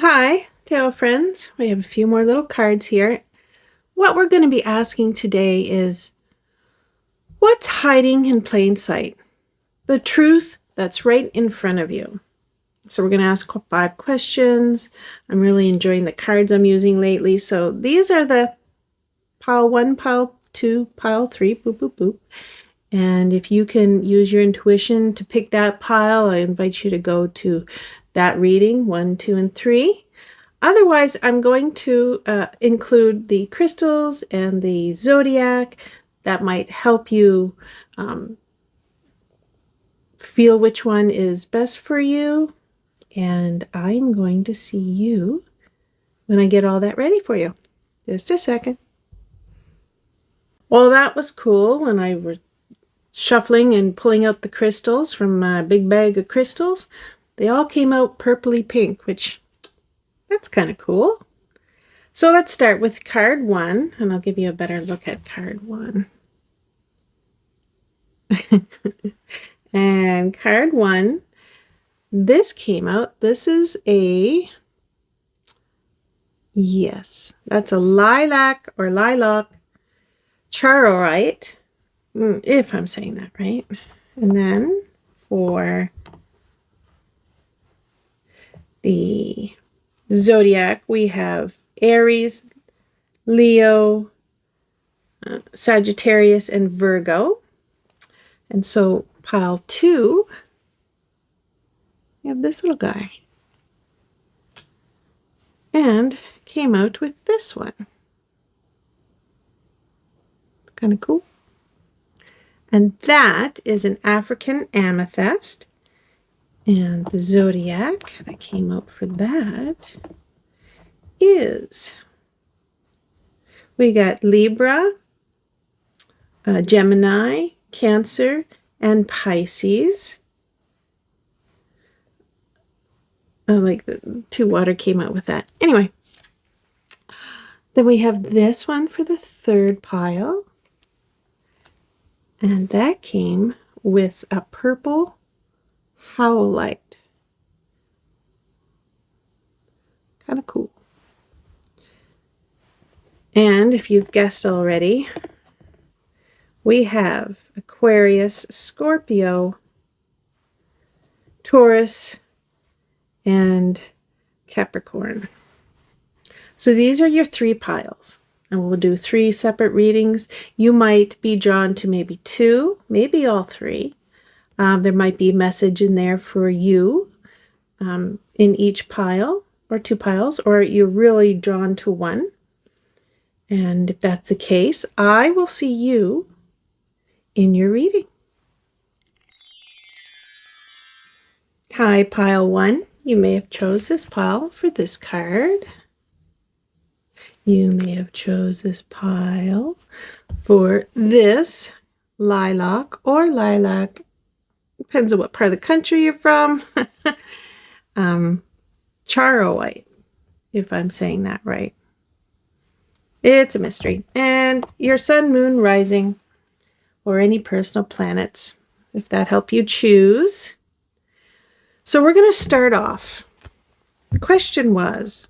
Hi, tarot friends. We have a few more little cards here. What we're going to be asking today is, what's hiding in plain sight? The truth that's right in front of you. So we're going to ask 5 questions. I'm really enjoying the cards I'm using lately. So these are the pile 1, pile 2, pile 3, boop, boop, boop. And if you can use your intuition to pick that pile, I invite you to go to that reading, 1, 2, and 3. Otherwise, I'm going to include the crystals and the zodiac that might help you feel which one is best for you. And I'm going to see you when I get all that ready for you. Just a second. Well, that was cool when I was shuffling and pulling out the crystals from my big bag of crystals. They all came out purpley pink, which that's kind of cool. So let's start with card 1, and I'll give you a better look at card 1. And card 1, this came out. This is that's a lilac or lilac charoite, if I'm saying that right. And then for the zodiac, we have Aries, Leo, Sagittarius, and Virgo. And so pile 2, we have this little guy. And came out with this one. It's kind of cool. And that is an African amethyst. And the zodiac that came out for that is, we got Libra, Gemini, Cancer, and Pisces. Like the 2 water came out with that. Anyway, then we have this one for the 3rd pile. And that came with a purple howlite. Kind of cool. And if you've guessed already, we have Aquarius, Scorpio, Taurus, and Capricorn. So these are your 3 piles. And we'll do 3 separate readings. You might be drawn to maybe 2, maybe all 3. There might be a message in there for you in each pile or 2 piles, or you're really drawn to 1. And if that's the case, I will see you in your reading. Hi, pile 1. You may have chose this pile for this card. You may have chose this pile for this lilac or lilac. Depends on what part of the country you're from. Charoite, if I'm saying that right. It's a mystery. And your sun, moon, rising, or any personal planets, if that help you choose. So we're going to start off. The question was,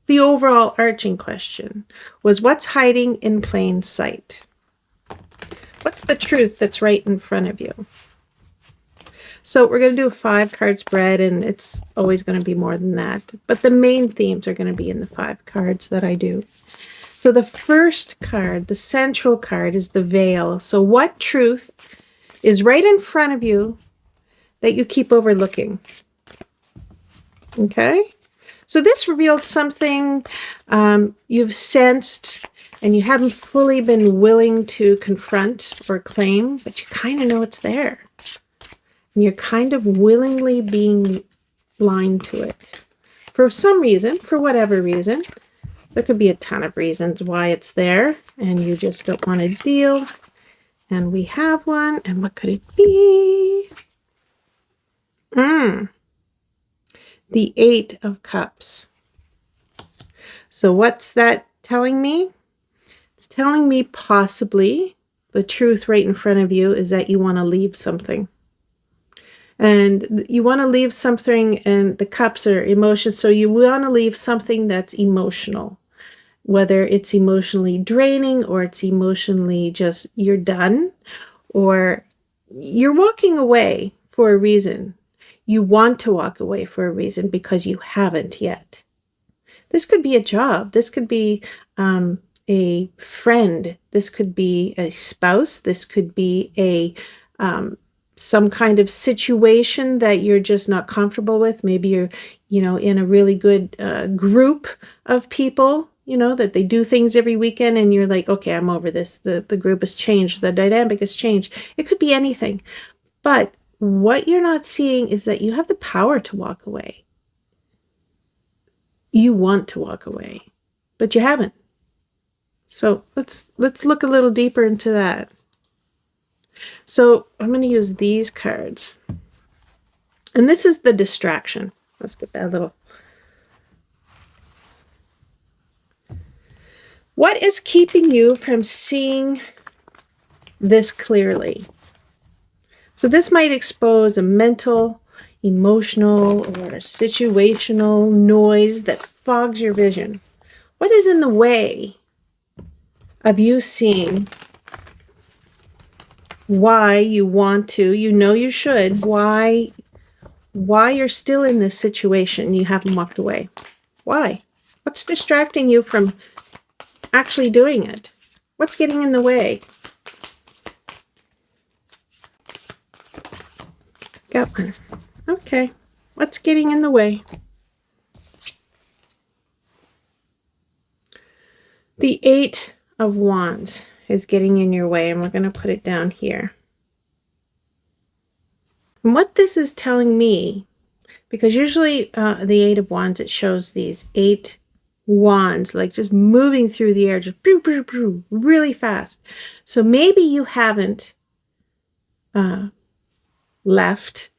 the overall arching question was, what's hiding in plain sight? What's the truth that's right in front of you? So we're going to do a 5-card spread, and it's always going to be more than that. But the main themes are going to be in the 5 cards that I do. So the first card, the central card, is the veil. So what truth is right in front of you that you keep overlooking? Okay? So this reveals something you've sensed and you haven't fully been willing to confront or claim, but you kind of know it's there. And you're kind of willingly being blind to it. For some reason, for whatever reason, there could be a ton of reasons why it's there and you just don't want to deal. And we have one. And what could it be? The 8 of Cups. So what's that telling me? It's telling me possibly the truth right in front of you is that you want to leave something. And you want to leave something, and the cups are emotions. So you want to leave something that's emotional, whether it's emotionally draining or it's emotionally just you're done, or you're walking away for a reason. You want to walk away for a reason because you haven't yet. This could be a job. This could be a friend. This could be a spouse. This could be a some kind of situation that you're just not comfortable with. Maybe you're, in a really good group of people, that they do things every weekend, and you're like, okay, I'm over this. The group has changed. The dynamic has changed. It could be anything. But what you're not seeing is that you have the power to walk away. You want to walk away, but you haven't. So let's look a little deeper into that. So I'm going to use these cards. And this is the distraction. Let's get that little. What is keeping you from seeing this clearly? So this might expose a mental, emotional, or situational noise that fogs your vision. What is in the way of you seeing why you want to, you should, why you're still in this situation, you haven't walked away? Why? What's distracting you from actually doing it? What's getting in the way? Got one. Okay. What's getting in the way? The 8 of Wands is getting in your way, and we're going to put it down here. And what this is telling me, because usually the 8 of Wands, it shows these 8 wands, like just moving through the air, just really fast. So maybe you haven't left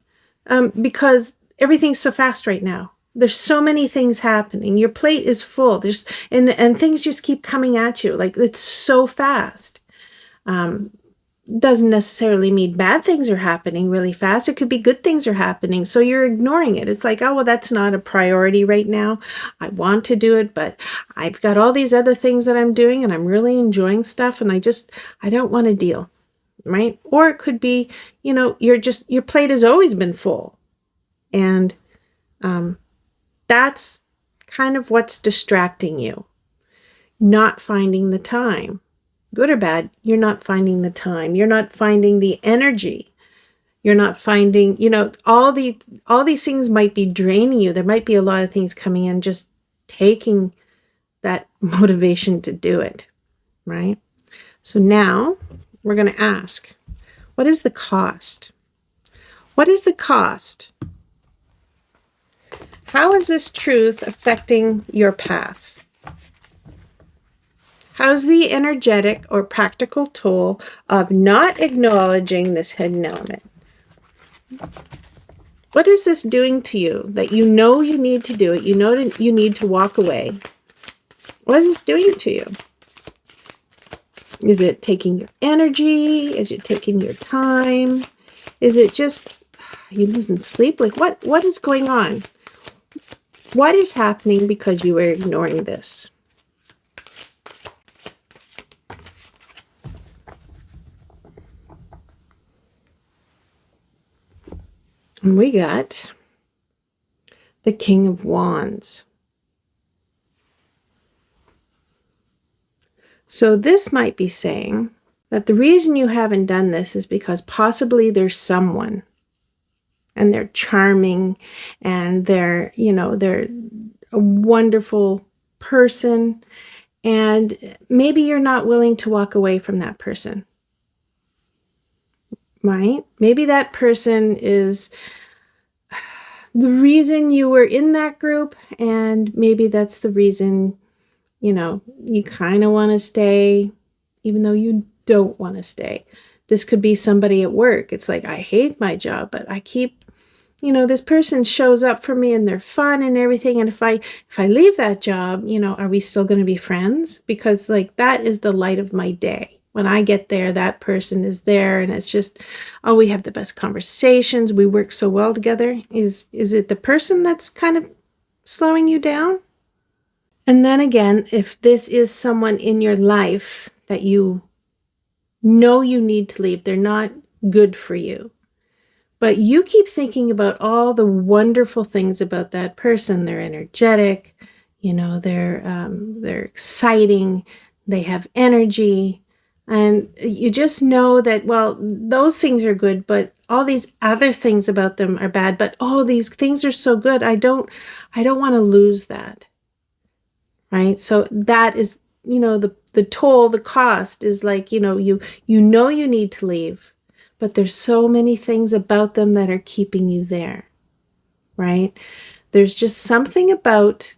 because everything's so fast right now. There's so many things happening. Your plate is full. And things just keep coming at you. Like, it's so fast. Doesn't necessarily mean bad things are happening really fast. It could be good things are happening. So you're ignoring it. It's like, oh, well, that's not a priority right now. I want to do it, but I've got all these other things that I'm doing, and I'm really enjoying stuff, and I don't want to deal, right? Or it could be, your plate has always been full. And that's kind of what's distracting you. Not finding the time. Good or bad, you're not finding the time. You're not finding the energy. You're not finding, all these things might be draining you. There might be a lot of things coming in, just taking that motivation to do it, right? So now we're going to ask, what is the cost? What is the cost? How is this truth affecting your path? How's the energetic or practical toll of not acknowledging this hidden element? What is this doing to you that you need to do it? You know that you need to walk away. What is this doing to you? Is it taking your energy? Is it taking your time? Is it just you losing sleep? Like, what is going on? What is happening because you are ignoring this? And we got the King of Wands. So this might be saying that the reason you haven't done this is because possibly there's someone, and they're charming, and they're a wonderful person, and maybe you're not willing to walk away from that person, right? Maybe that person is the reason you were in that group, and maybe that's the reason, you kind of want to stay, even though you don't want to stay. This could be somebody at work. It's like, I hate my job, but I keep, this person shows up for me, and they're fun and everything. And if I leave that job, are we still going to be friends? Because that is the light of my day. When I get there, that person is there, and it's just, oh, we have the best conversations. We work so well together. Is it the person that's kind of slowing you down? And then again, if this is someone in your life that you know you need to leave, they're not good for you, but you keep thinking about all the wonderful things about that person. They're energetic, they're exciting, they have energy, and you just know that, well, those things are good, but all these other things about them are bad. But oh, these things are so good. I don't want to lose that. Right? So that is, the toll, the cost is like, you need to leave, but there's so many things about them that are keeping you there, right? There's just something about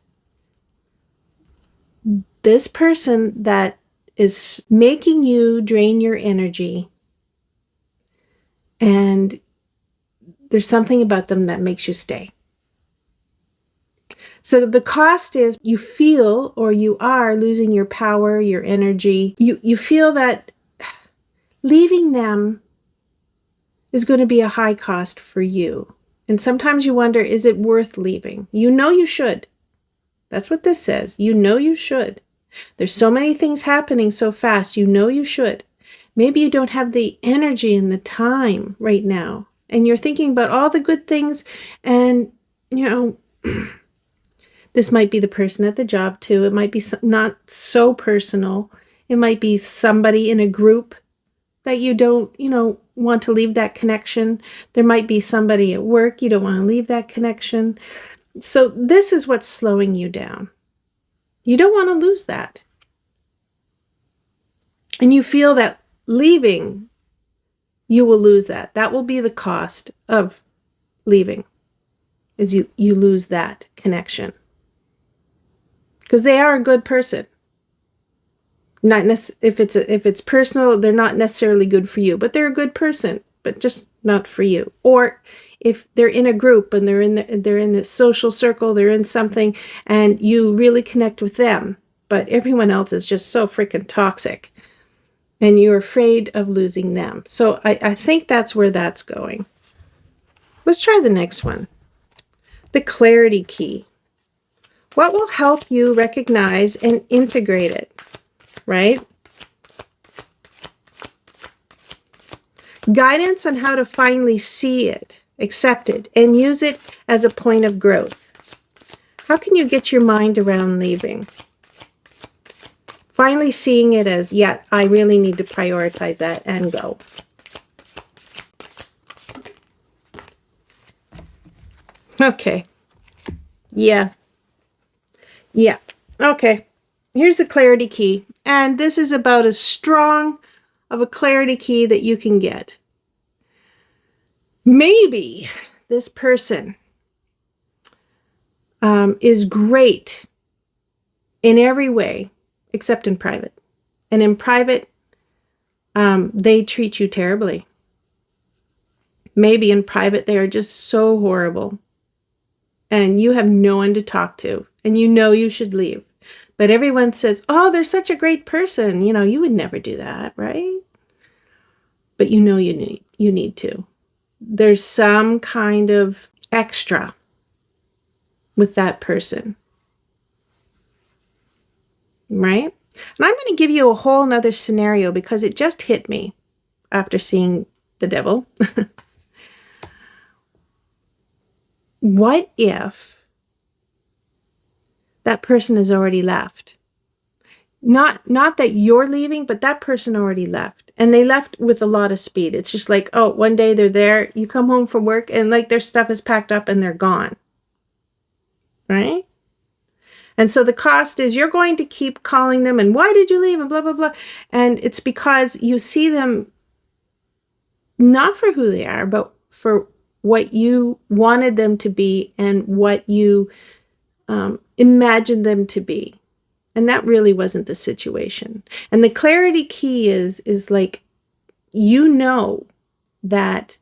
this person that is making you drain your energy, and there's something about them that makes you stay. So the cost is you feel, or you are losing your power, your energy. You feel that leaving them is going to be a high cost for you. And sometimes you wonder, is it worth leaving? You know you should. That's what this says. You know you should. There's so many things happening so fast. You know you should. Maybe you don't have the energy and the time right now. And you're thinking about all the good things. And, this might be the person at the job too. It might be not so personal. It might be somebody in a group that you don't, want to leave that connection. There might be somebody at work. You don't want to leave that connection. So this is what's slowing you down. You don't want to lose that. And you feel that leaving, you will lose that. That will be the cost of leaving, is you lose that connection. Because they are a good person. Not if it's personal, they're not necessarily good for you, but they're a good person, but just not for you. Or if they're in a group and they're in a social circle, they're in something, and you really connect with them, but everyone else is just so freaking toxic, and you're afraid of losing them. So I think that's where that's going. Let's try the next one. The clarity key. What will help you recognize and integrate it, right? Guidance on how to finally see it, accept it, and use it as a point of growth. How can you get your mind around leaving? Finally seeing it as, yeah, I really need to prioritize that and go. Okay. Yeah. Okay. Here's the clarity key. And this is about as strong of a clarity key that you can get. Maybe this person is great in every way, except in private. And in private, they treat you terribly. Maybe in private, they are just so horrible. And you have no one to talk to. And you should leave. But everyone says, oh, they're such a great person. You would never do that, right? But you need to. There's some kind of extra with that person. Right? And I'm going to give you a whole nother scenario because it just hit me after seeing the devil. What if that person has already left? Not that you're leaving, but that person already left. And they left with a lot of speed. It's just like, oh, one day they're there, you come home from work, and like their stuff is packed up and they're gone. Right? And so the cost is you're going to keep calling them and why did you leave and blah, blah, blah. And it's because you see them not for who they are, but for what you wanted them to be and what you imagined them to be. And that really wasn't the situation. And the clarity key is like, that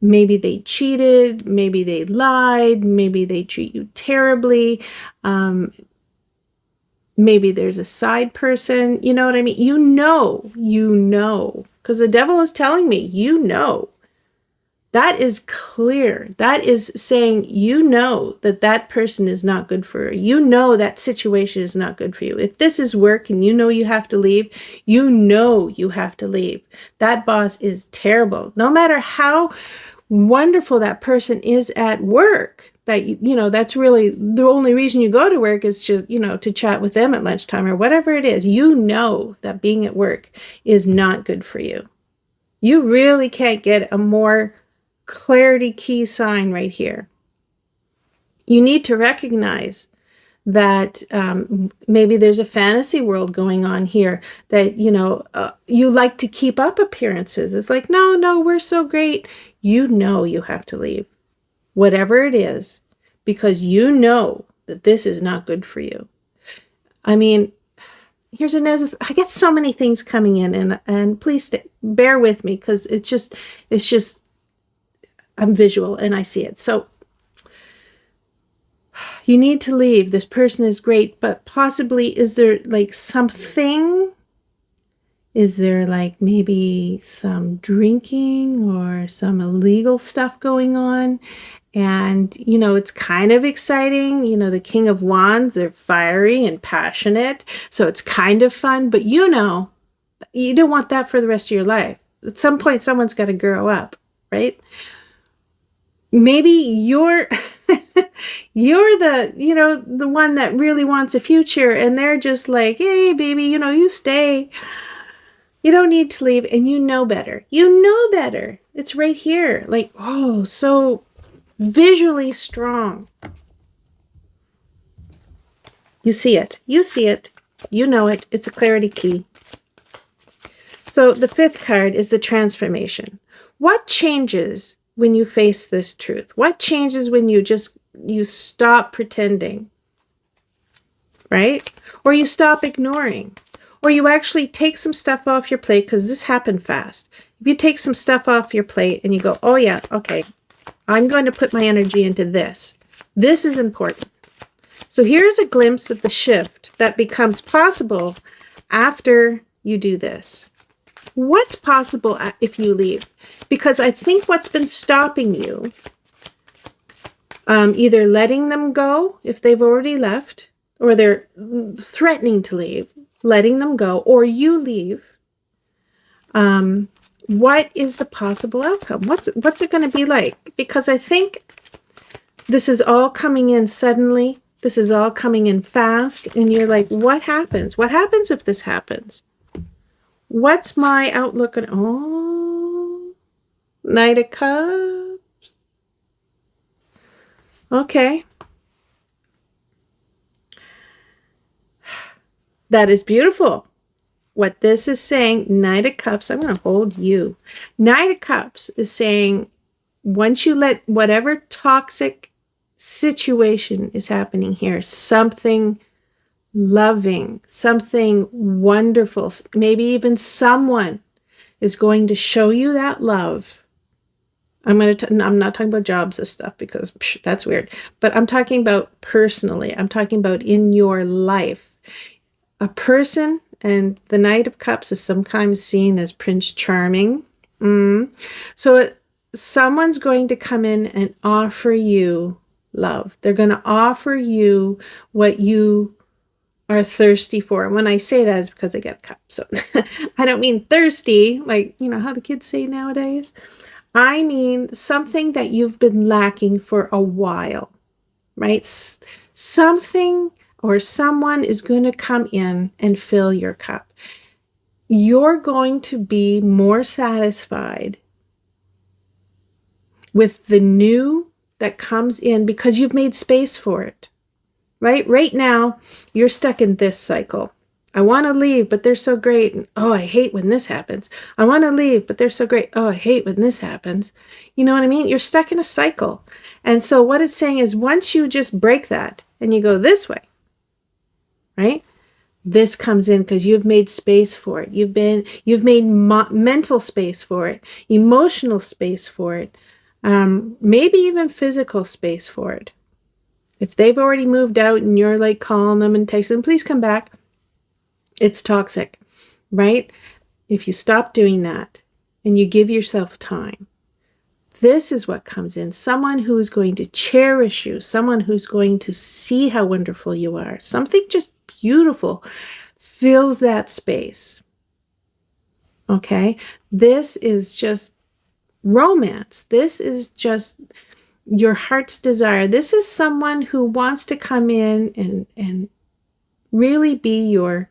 maybe they cheated, maybe they lied, maybe they treat you terribly. Maybe there's a side person. You know what I mean? You know, because the devil is telling me, you know. That is clear. That is saying, you know, that that person is not good for you. You know that situation is not good for you. If this is work and you know you have to leave, you know you have to leave. That boss is terrible. No matter how wonderful that person is at work, that, you know, that's really the only reason you go to work is to, you know, to chat with them at lunchtime or whatever it is. You know that being at work is not good for you. You really can't get a more clarity key sign right here. You need to recognize that maybe there's a fantasy world going on here, that, you know, you like to keep up appearances. It's like, no, we're so great. You know you have to leave, whatever it is, because you know that this is not good for you. I mean, here's another, I get so many things coming in, and please bear with me, because it's just, I'm visual and I see it. So you need to leave. This person is great, but possibly, is there like something? Is there like maybe some drinking or some illegal stuff going on? And, you know, it's kind of exciting. You know, the King of Wands, they're fiery and passionate. So it's kind of fun, but you know, you don't want that for the rest of your life. At some point, someone's got to grow up, right? Maybe you're you're the, you know, the one that really wants a future, and they're just like, hey, baby, you know, you stay. You don't need to leave, and you know better. You know better. It's right here. Like, oh, so visually strong. You see it. You see it. You know it. It's a clarity key. So the fifth card is the transformation. What changes when you face this truth? What changes when you stop pretending, right? Or you stop ignoring, or you actually take some stuff off your plate, because this happened fast. If you take some stuff off your plate and you go, oh yeah, okay, I'm going to put my energy into this. This is important. So here's a glimpse of the shift that becomes possible after you do this. What's possible if you leave? Because I think what's been stopping you, either letting them go if they've already left, or they're threatening to leave, letting them go, or you leave. What is the possible outcome? What's it going to be like? Because I think this is all coming in suddenly. This is all coming in fast. And you're like, what happens? What happens if this happens? What's my outlook on, oh, Knight of Cups. Okay. That is beautiful. What this is saying, Knight of Cups, I'm going to hold you. Knight of Cups is saying, once you let whatever toxic situation is happening here, something loving, something wonderful, maybe even someone is going to show you that love. I'm not talking about jobs and stuff, because that's weird, but I'm talking about personally. I'm talking about in your life. A person, and the Knight of Cups is sometimes seen as Prince Charming. So someone's going to come in and offer you love. They're going to offer you what you are thirsty for. And when I say that, is because I get a cup. So I don't mean thirsty, like, you know, how the kids say nowadays. I mean something that you've been lacking for a while, right? Something or someone is going to come in and fill your cup. You're going to be more satisfied with the new that comes in because you've made space for it. Right now, you're stuck in this cycle. I want to leave, but they're so great. And, oh, I hate when this happens. I want to leave, but they're so great. Oh, I hate when this happens. You know what I mean? You're stuck in a cycle. And so what it's saying is, once you just break that and you go this way, right? This comes in because you've made space for it. You've made mental space for it, emotional space for it, maybe even physical space for it. If they've already moved out and you're like calling them and texting them, please come back, it's toxic, right? If you stop doing that and you give yourself time, this is what comes in. Someone who is going to cherish you, someone who's going to see how wonderful you are. Something just beautiful fills that space. Okay? This is just romance. This is just your heart's desire. This is someone who wants to come in and really be your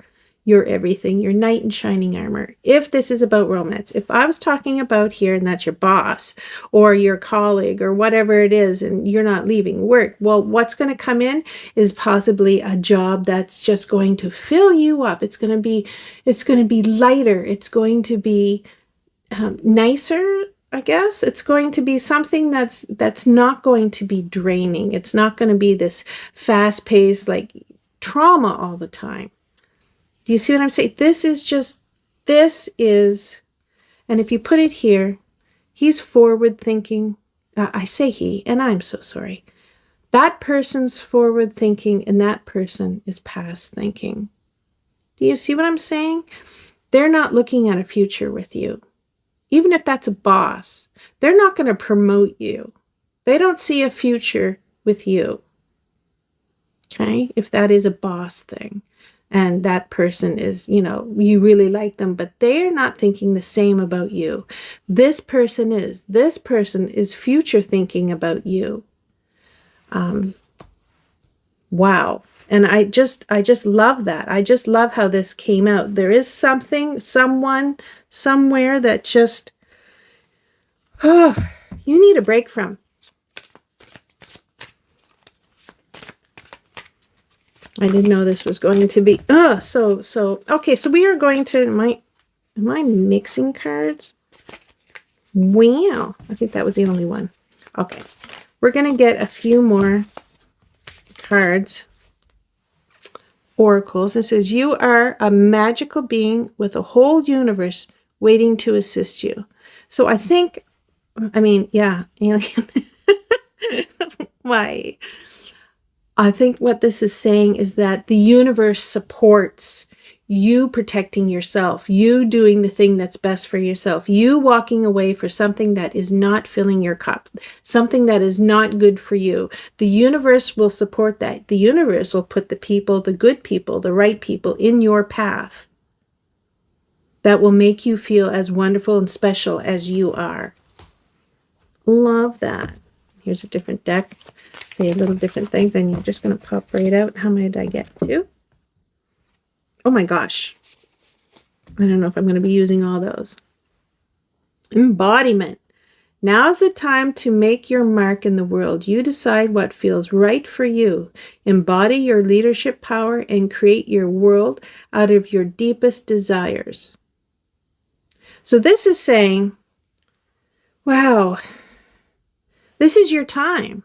everything, your knight in shining armor. If this is about romance, if I was talking about here and that's your boss or your colleague or whatever it is, and you're not leaving work, well, what's going to come in is possibly a job that's just going to fill you up. It's going to be lighter. It's going to be nicer, I guess. It's going to be something that's not going to be draining. It's not going to be this fast-paced like trauma all the time. Do you see what I'm saying? This is, and if you put it here, he's forward thinking. I say he, and I'm so sorry. That person's forward thinking and that person is past thinking. Do you see what I'm saying? They're not looking at a future with you. Even if that's a boss, they're not going to promote you. They don't see a future with you. Okay? If that is a boss thing. And that person is, you really like them, but they're not thinking the same about you. This person is future thinking about you. Wow. And I just love that. I just love how this came out. There is something, someone, somewhere that just, you need a break from. I didn't know this was going to be, okay, so we are going to, am I mixing cards? Wow, I think that was the only one. Okay, we're going to get a few more cards, oracles. It says, you are a magical being with a whole universe waiting to assist you. So I think, yeah, alien. Why? I think what this is saying is that the universe supports you protecting yourself, you doing the thing that's best for yourself, you walking away for something that is not filling your cup, something that is not good for you. The universe will support that. The universe will put the people, the good people, the right people in your path that will make you feel as wonderful and special as you are. Love that. Here's a different deck. Say a little different things, and you're just going to pop right out. How many did I get? 2? Oh my gosh. I don't know if I'm going to be using all those. Embodiment. Now's the time to make your mark in the world. You decide what feels right for you. Embody your leadership power and create your world out of your deepest desires. So this is saying, wow, this is your time.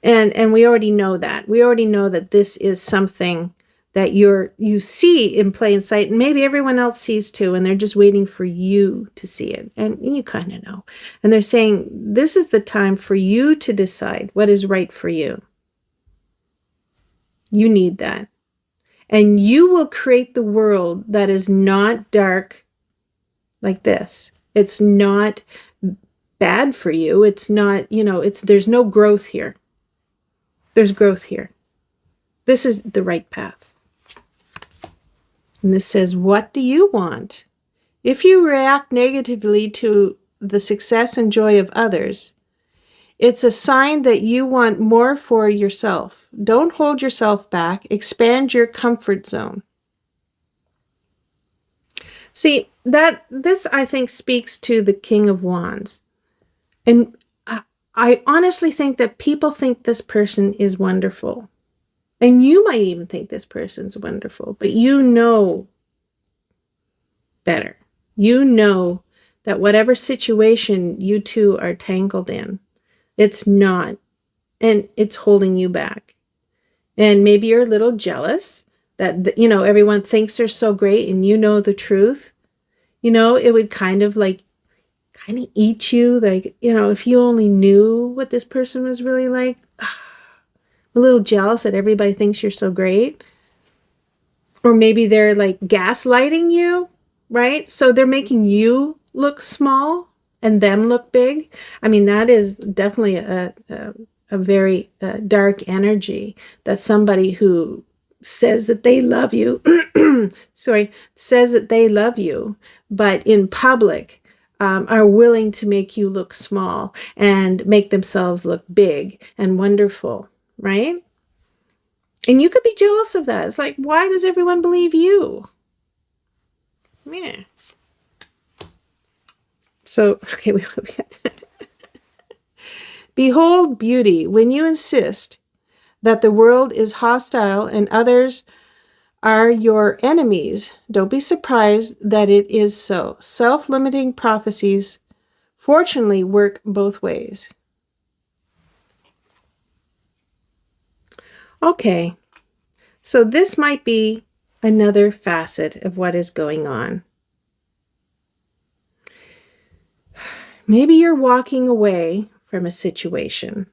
And we already know that. We already know that this is something that you see in plain sight, and maybe everyone else sees too, and they're just waiting for you to see it. And you kind of know. And they're saying, this is the time for you to decide what is right for you. You need that. And you will create the world that is not dark like this. It's not bad for you. It's not, there's no growth here. There's growth here. This is the right path. And this says, what do you want? If you react negatively to the success and joy of others, it's a sign that you want more for yourself. Don't hold yourself back. Expand your comfort zone. See, this I think speaks to the King of Wands. And I honestly think that people think this person is wonderful. And you might even think this person's wonderful, but you know better. You know that whatever situation you two are tangled in, it's not, and it's holding you back. And maybe you're a little jealous that, everyone thinks they're so great and you know the truth. It would kind of eat you, if you only knew what this person was really like. a little jealous that everybody thinks you're so great. Or maybe they're like gaslighting you, right? So they're making you look small and them look big. I mean, that is definitely a very dark energy, that somebody who says that they love you, says that they love you, but in public are willing to make you look small and make themselves look big and wonderful, right? And you could be jealous of that. It's like, why does everyone believe you? Yeah. So, okay, we got behold beauty when you insist that the world is hostile and others are your enemies. Don't be surprised that it is so. Self-limiting prophecies fortunately work both ways. Okay, so this might be another facet of what is going on. Maybe you're walking away from a situation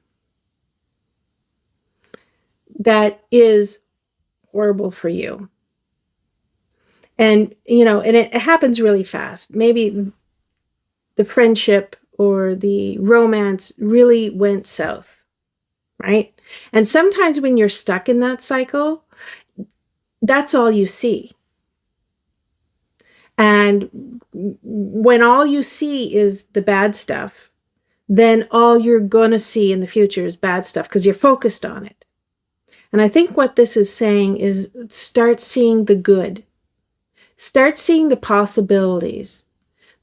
that is horrible for you. And, and it happens really fast. Maybe the friendship or the romance really went south, right? And sometimes when you're stuck in that cycle, that's all you see. And when all you see is the bad stuff, then all you're going to see in the future is bad stuff because you're focused on it. And I think what this is saying is start seeing the good. Start seeing the possibilities.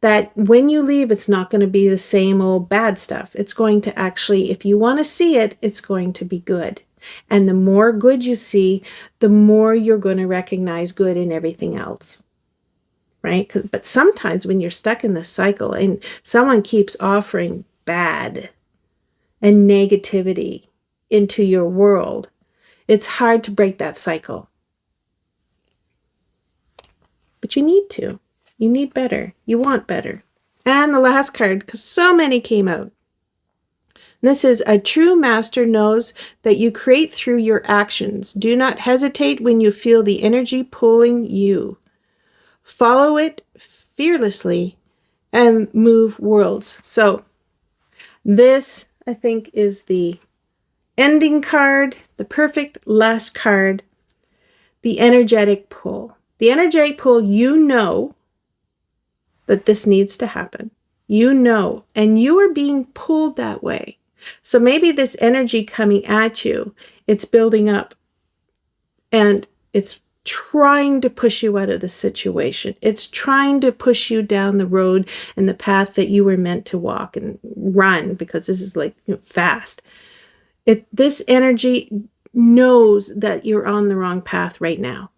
That when you leave, it's not going to be the same old bad stuff. It's going to actually, if you want to see it, it's going to be good. And the more good you see, the more you're going to recognize good in everything else. Right? But sometimes when you're stuck in this cycle and someone keeps offering bad and negativity into your world, it's hard to break that cycle. But you need to. You need better. You want better. And the last card, because so many came out. This is a true master knows that you create through your actions. Do not hesitate when you feel the energy pulling you. Follow it fearlessly and move worlds. So this, I think, is the ending card, the perfect last card, the energetic pull. The energetic pull, you know that this needs to happen. You know, and you are being pulled that way. So maybe this energy coming at you, it's building up and it's trying to push you out of the situation. It's trying to push you down the road and the path that you were meant to walk and run, because this is like fast. This energy knows that you're on the wrong path right now,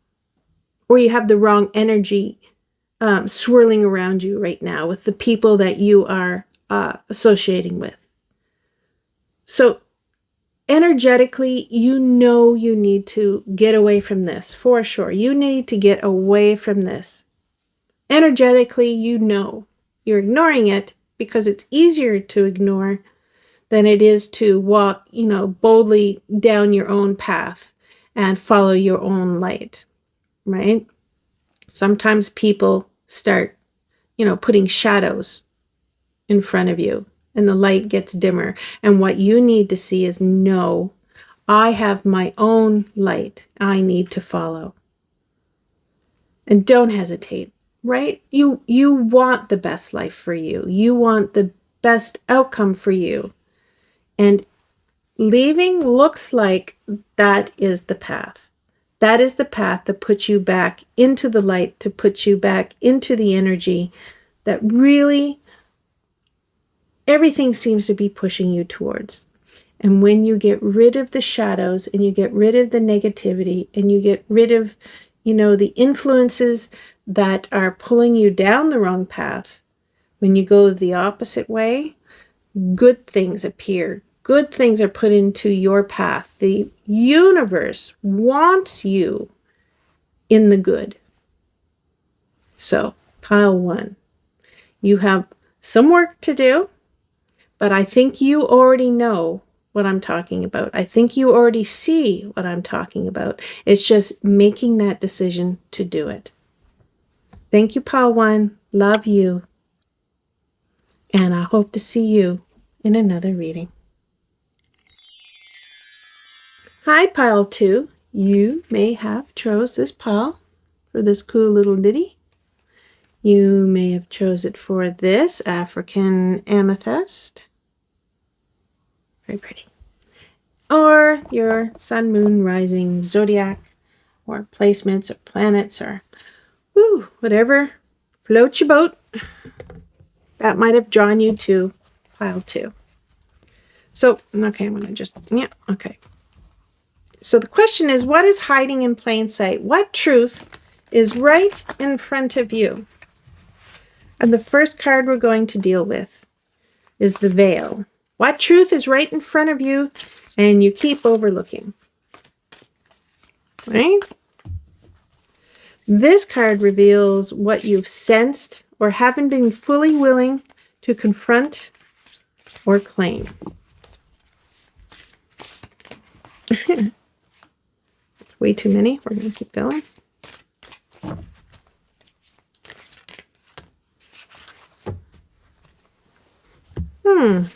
or you have the wrong energy swirling around you right now with the people that you are associating with. So energetically, you know you need to get away from this, for sure. You need to get away from this. Energetically, you know you're ignoring it because it's easier to ignore than it is to walk, boldly down your own path and follow your own light, right? Sometimes people start, putting shadows in front of you and the light gets dimmer. And what you need to see is, no, I have my own light I need to follow. And don't hesitate, right? You want the best life for you. You want the best outcome for you. And leaving looks like that is the path. That is the path that puts you back into the light, to put you back into the energy that really everything seems to be pushing you towards. And when you get rid of the shadows and you get rid of the negativity and you get rid of, the influences that are pulling you down the wrong path, when you go the opposite way, good things appear. Good things are put into your path. The universe wants you in the good. So, pile 1. You have some work to do, but I think you already know what I'm talking about. I think you already see what I'm talking about. It's just making that decision to do it. Thank you, Pile 1. Love you. And I hope to see you in another reading. Hi, Pile 2. You may have chose this pile for this cool little ditty. You may have chose it for this African amethyst. Very pretty. Or your sun, moon, rising, zodiac, or placements or planets or whatever floats your boat. That might have drawn you to pile 2. So, okay, I'm going to just, okay. So the question is, what is hiding in plain sight? What truth is right in front of you? And the first card we're going to deal with is the veil. What truth is right in front of you and you keep overlooking? Right? This card reveals what you've sensed or haven't been fully willing to confront or claim. Way too many. We're going to keep going.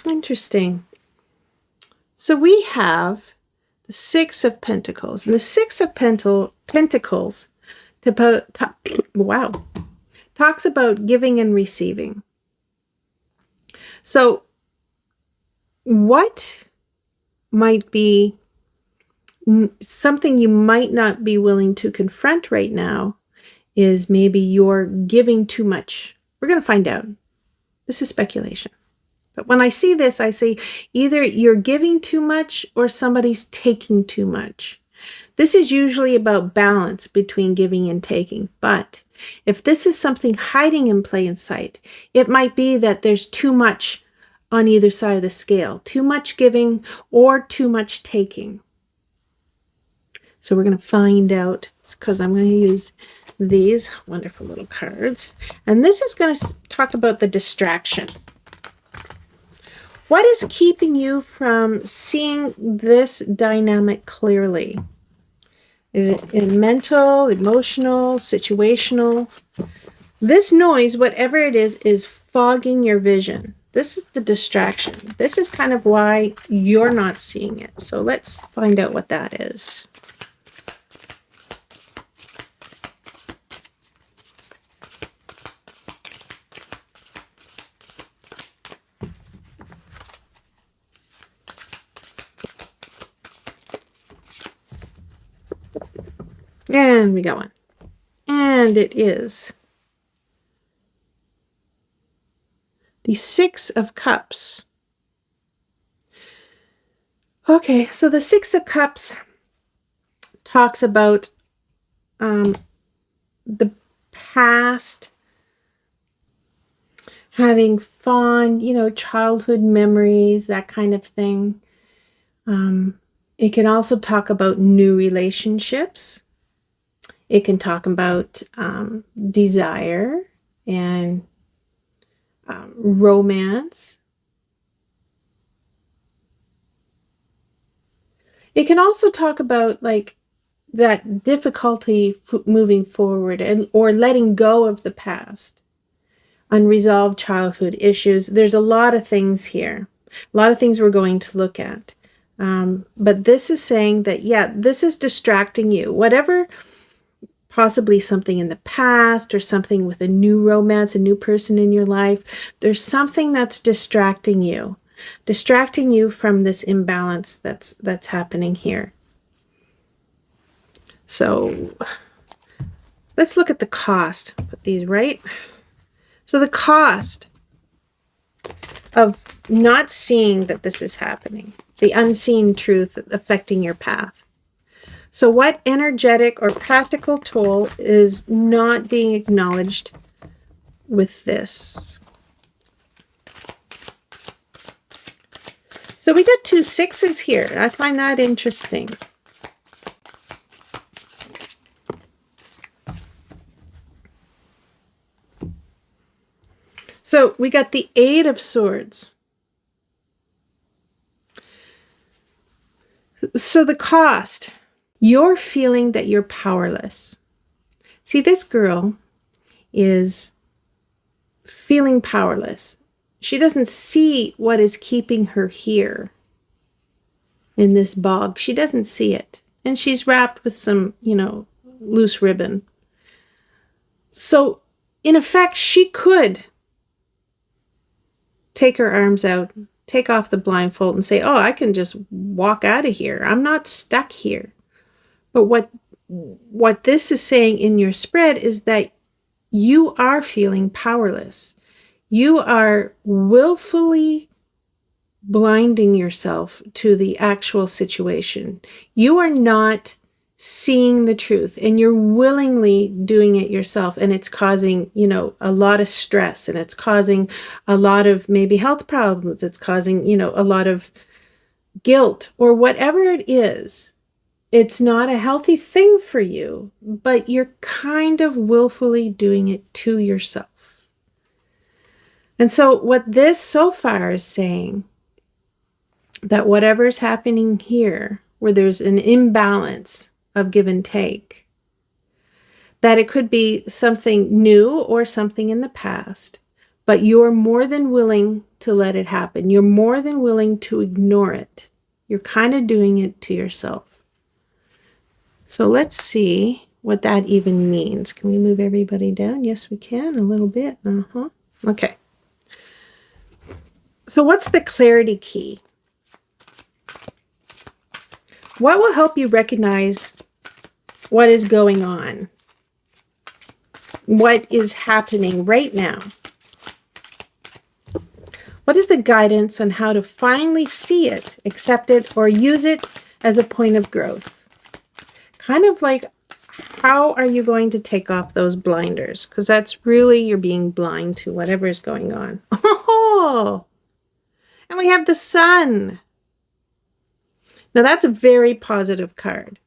Interesting. So we have the Six of Pentacles. And the Six of Pentacles talks about giving and receiving. So what might be something you might not be willing to confront right now is maybe you're giving too much. We're going to find out. This is speculation. But when I see this, I say either you're giving too much or somebody's taking too much. This is usually about balance between giving and taking. But if this is something hiding in plain sight, it might be that there's too much on either side of the scale. Too much giving or too much taking. So we're going to find out, because I'm going to use these wonderful little cards. And this is going to talk about the distraction. What is keeping you from seeing this dynamic clearly? Is it mental, emotional, situational? This noise, whatever it is fogging your vision. This is the distraction. This is kind of why you're not seeing it. So let's find out what that is. And we got one. And it is the Six of Cups. Okay, so the Six of Cups talks about the past, having fond, childhood memories, that kind of thing. It can also talk about new relationships. It can talk about desire and romance. It can also talk about like that difficulty moving forward or letting go of the past, unresolved childhood issues. There's a lot of things here, a lot of things we're going to look at. But this is saying that, this is distracting you. Whatever, possibly something in the past or something with a new romance, a new person in your life. There's something that's distracting you from this imbalance that's happening here. So let's look at the cost. Put these right. So the cost of not seeing that this is happening, the unseen truth affecting your path. So what energetic or practical toll is not being acknowledged with this? So we got 2 6s here. I find that interesting. So we got the 8 of Swords. So the cost, you're feeling that you're powerless. See, this girl is feeling powerless. She doesn't see what is keeping her here in this bog. She doesn't see it. And she's wrapped with some, loose ribbon. So, in effect, she could take her arms out, take off the blindfold and say, oh, I can just walk out of here. I'm not stuck here. But what this is saying in your spread is that you are feeling powerless. You are willfully blinding yourself to the actual situation. You are not seeing the truth, and you're willingly doing it yourself, and it's causing, a lot of stress, and it's causing a lot of maybe health problems. It's causing, a lot of guilt or whatever it is. It's not a healthy thing for you, but you're kind of willfully doing it to yourself. And so what this so far is saying, that whatever's happening here, where there's an imbalance of give and take, that it could be something new or something in the past, but you're more than willing to let it happen. You're more than willing to ignore it. You're kind of doing it to yourself. So let's see what that even means. Can we move everybody down? Yes, we can, a little bit. Okay. So what's the clarity key? What will help you recognize what is going on? What is happening right now? What is the guidance on how to finally see it, accept it, or use it as a point of growth? Kind of like, how are you going to take off those blinders? Because that's really, you're being blind to whatever is going on. Oh, and we have the sun. Now that's a very positive card.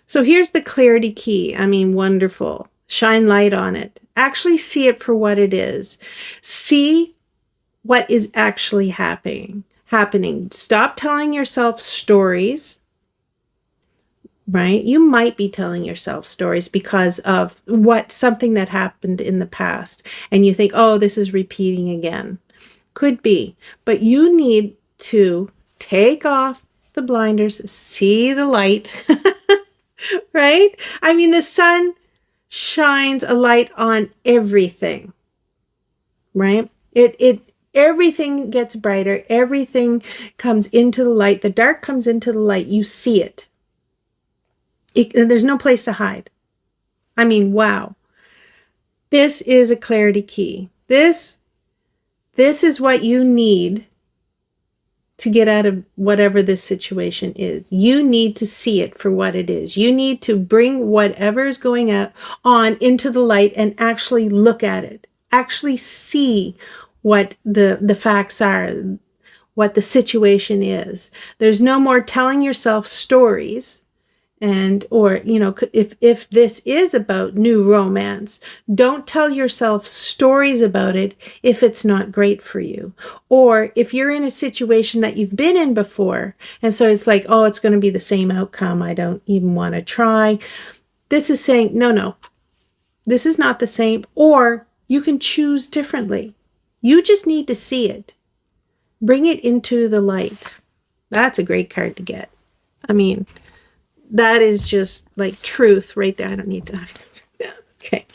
So here's the clarity key. I mean, wonderful. Shine light on it. Actually see it for what it is. See what is actually happening. Stop telling yourself stories, right? You might be telling yourself stories because of something that happened in the past. And you think, oh, this is repeating again. Could be. But you need to take off the blinders, see the light, right? I mean, the sun shines a light on everything, right? Everything gets brighter. Everything comes into the light. The dark comes into the light. You see it. There's no place to hide. I mean, wow. This is a clarity key. This is what you need to get out of whatever this situation is. You need to see it for what it is. You need to bring whatever is going on into the light and actually look at it. Actually see what the facts are, what the situation is. There's no more telling yourself stories. Or if this is about new romance, don't tell yourself stories about it if it's not great for you. Or if you're in a situation that you've been in before, and so it's like, oh, it's going to be the same outcome. I don't even want to try. This is saying, no, this is not the same. Or you can choose differently. You just need to see it. Bring it into the light. That's a great card to get. I mean, that is just like truth right there. I don't need to. Okay.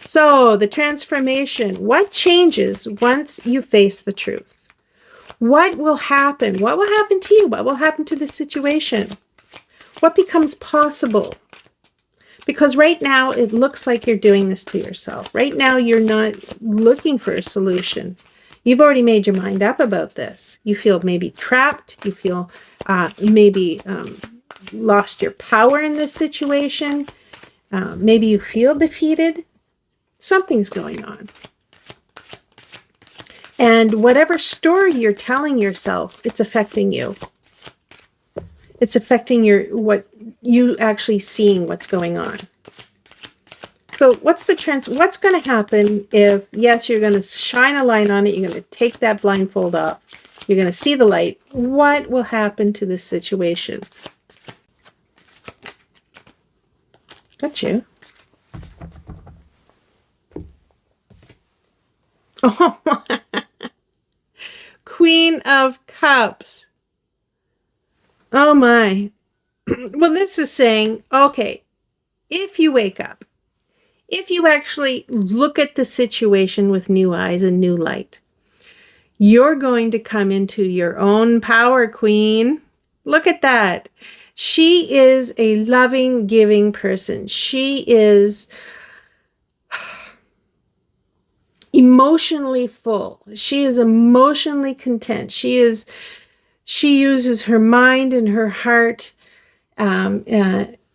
So the transformation. What changes once you face the truth? What will happen? What will happen to you? What will happen to the situation? What becomes possible? Because right now it looks like you're doing this to yourself. Right now you're not looking for a solution. You've already made your mind up about this. You feel maybe trapped. You feel maybe lost your power in this situation. Maybe you feel defeated. Something's going on. And whatever story you're telling yourself, it's affecting you. It's affecting what you actually seeing what's going on. So what's going to happen if, yes, you're going to shine a light on it, you're going to take that blindfold off, you're going to see the light. What will happen to this situation? Got you. Oh, Queen of Cups. Oh my. Well, this is saying, okay, if you wake up, if you actually look at the situation with new eyes and new light, you're going to come into your own power, Queen. Look at that. She is a loving, giving person. She is emotionally full. She is emotionally content. She uses her mind and her heart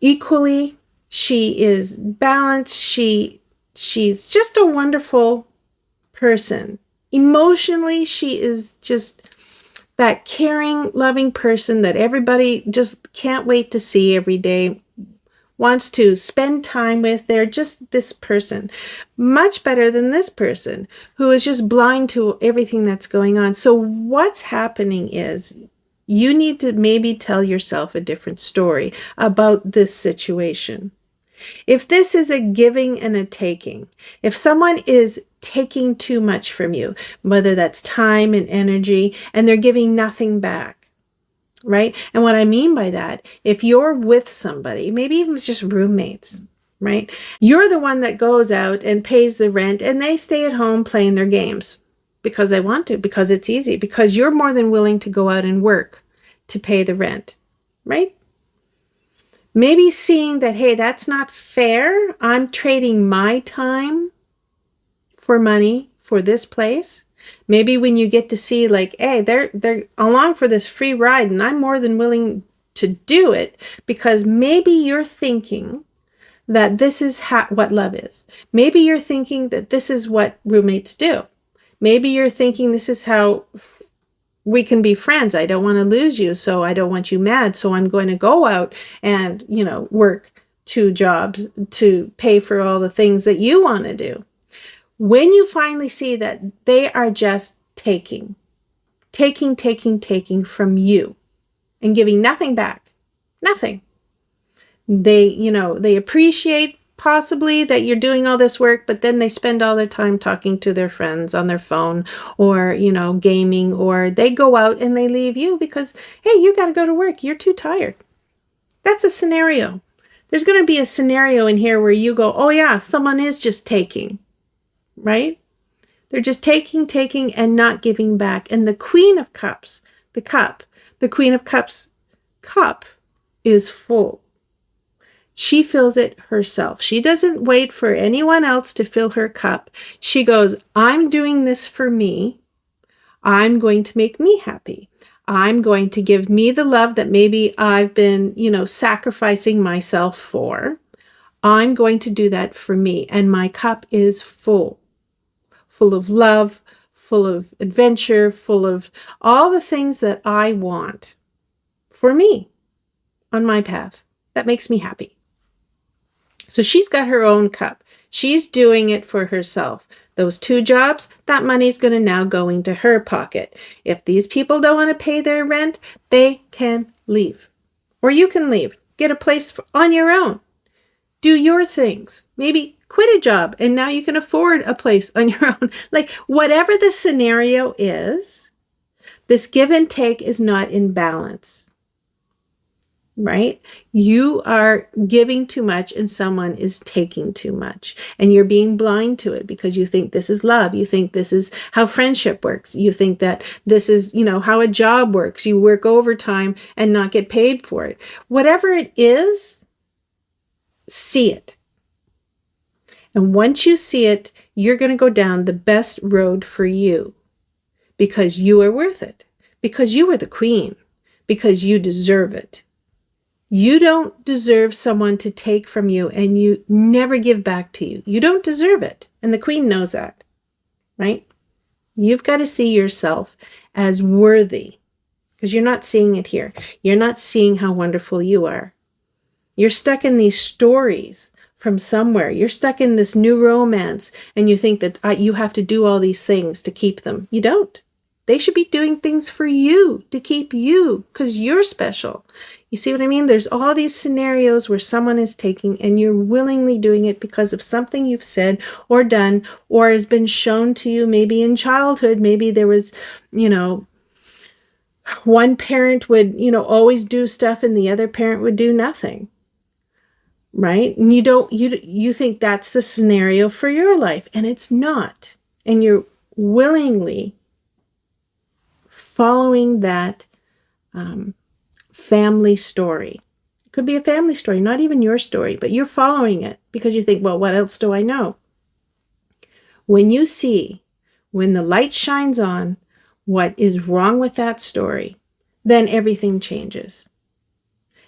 equally. She is balanced. She's just a wonderful person. Emotionally, she is just that caring, loving person that everybody just can't wait to see every day, wants to spend time with. They're just this person, much better than this person who is just blind to everything that's going on. So what's happening is you need to maybe tell yourself a different story about this situation. If this is a giving and a taking, if someone is taking too much from you, whether that's time and energy, and they're giving nothing back, right? And what I mean by that, if you're with somebody, maybe even it's just roommates, right? You're the one that goes out and pays the rent and they stay at home playing their games because they want to, because it's easy, because you're more than willing to go out and work to pay the rent, right? Maybe seeing that, hey, that's not fair. I'm trading my time for money for this place. Maybe when you get to see like, hey, they're along for this free ride and I'm more than willing to do it, because maybe you're thinking that this is what love is. Maybe you're thinking that this is what roommates do. Maybe you're thinking this is how we can be friends. I don't want to lose you, so I don't want you mad, so I'm going to go out and, work 2 jobs to pay for all the things that you want to do. When you finally see that they are just taking from you and giving nothing back, nothing. They appreciate possibly that you're doing all this work, but then they spend all their time talking to their friends on their phone or, gaming, or they go out and they leave you because, hey, you got to go to work. You're too tired. That's a scenario. There's going to be a scenario in here where you go, oh yeah, someone is just taking, right? They're just taking and not giving back. And the Queen of Cups, the Queen of Cups cup is full. She fills it herself. She doesn't wait for anyone else to fill her cup. She goes, I'm doing this for me. I'm going to make me happy. I'm going to give me the love that maybe I've been, sacrificing myself for. I'm going to do that for me. And my cup is full of love, full of adventure, full of all the things that I want for me on my path. That makes me happy. So she's got her own cup. She's doing it for herself. Those 2 jobs, that money's going to now go into her pocket. If these people don't want to pay their rent, they can leave. Or you can leave. Get a place on your own. Do your things. Maybe quit a job and now you can afford a place on your own. Like whatever the scenario is, this give and take is not in balance. Right? You are giving too much and someone is taking too much, and you're being blind to it because you think this is love. You think this is how friendship works. You think that this is, how a job works. You work overtime and not get paid for it. Whatever it is, see it. And once you see it, you're going to go down the best road for you because you are worth it, because you are the queen, because you deserve it. You don't deserve someone to take from you and you never give back to you. You don't deserve it. And the queen knows that, right? You've got to see yourself as worthy because you're not seeing it here. You're not seeing how wonderful you are. You're stuck in these stories from somewhere. You're stuck in this new romance and you think that you have to do all these things to keep them. You don't. They should be doing things for you to keep you because you're special. You see what I mean? There's all these scenarios where someone is taking and you're willingly doing it because of something you've said or done or has been shown to you, maybe in childhood. Maybe there was, one parent would, always do stuff and the other parent would do nothing. Right? And you think that's the scenario for your life, and it's not. And you're willingly following that family story. It could be a family story, not even your story, but you're following it because you think, well, what else do I know? When the light shines on what is wrong with that story, then everything changes.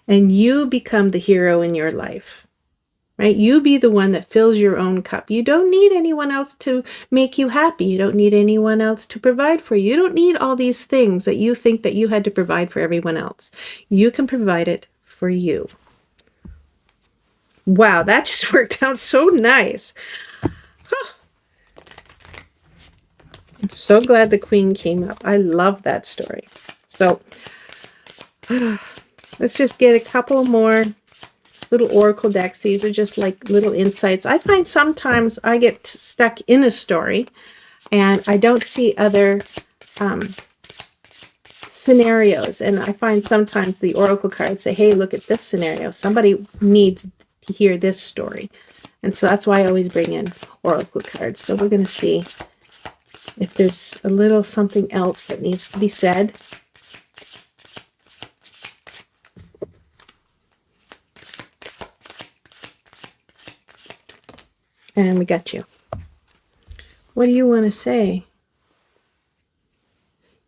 And you become the hero in your life, right? You be the one that fills your own cup. You don't need anyone else to make you happy. You don't need anyone else to provide for you. You don't need all these things that you think that you had to provide for everyone else. You can provide it for you. Wow, that just worked out so nice. I'm so glad the Queen came up. I love that story. So let's just get a couple more little oracle decks. These are just like little insights. I find sometimes I get stuck in a story and I don't see other scenarios. And I find sometimes the oracle cards say, hey, look at this scenario. Somebody needs to hear this story. And so that's why I always bring in oracle cards. So we're going to see if there's a little something else that needs to be said. And we got you. What do you want to say?